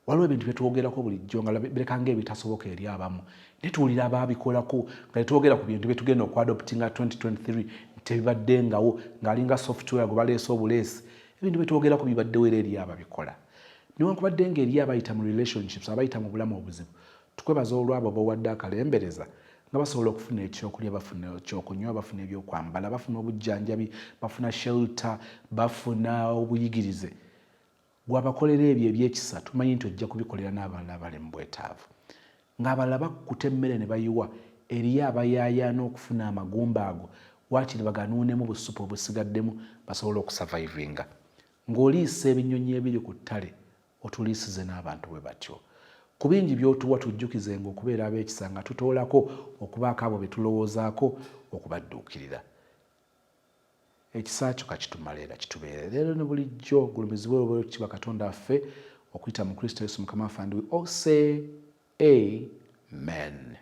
Speaker 1: Waliwo ebintu bye twogerako bulijjo nga bireka ng'ebitasoboka eri abamu. Ne tuwulira abaabikolako nga ne twogera ku bintu bye tugenda okwadoptinga 2023 tebibaddengawo ng'alinga software gwe baleese obuleesi. Ebintu bye twogerako bibaddewo era eri ababikola. Newankubadde ng'eri abayita mu relationships, abayita mu bulamu obuzibu, tukwebaza olwabo b'owadde akalembereza nga basobola okufuna ekyokulya, bafuna ekyokunywa, bafuna ebyokwambala, bafuna obujjanjabi, bafuna shelter, bafuna obuyigirize. Gwabakolera ebyo ebyekisa tumanyi nti ojja kubikolera n'abalala abali mu bwetaavu. Ng'abalala bakukuta emmere ne bayiwa eriyo abayaayaana okufuna amagumba ago waakiri baganuunemu busupu obusigaddemu basobole okusurvivinga. Ng'oliisa ebinyonyi ebiri ku ttale otuliisize n'abantu bwe batyo. Ku bingi by'otuwa tujjukizenga okubeera ab'ekisa nga tutoolako okubaako abo be tulowoozaako okubadduukirira. Ekisa kyo kakitumala era kitubeere. Leero ne bulijjo gulumizibwe olw'ekiba Katonda waffe okuyita mu Kristo Yesu Mukama waffe, and we all say amen.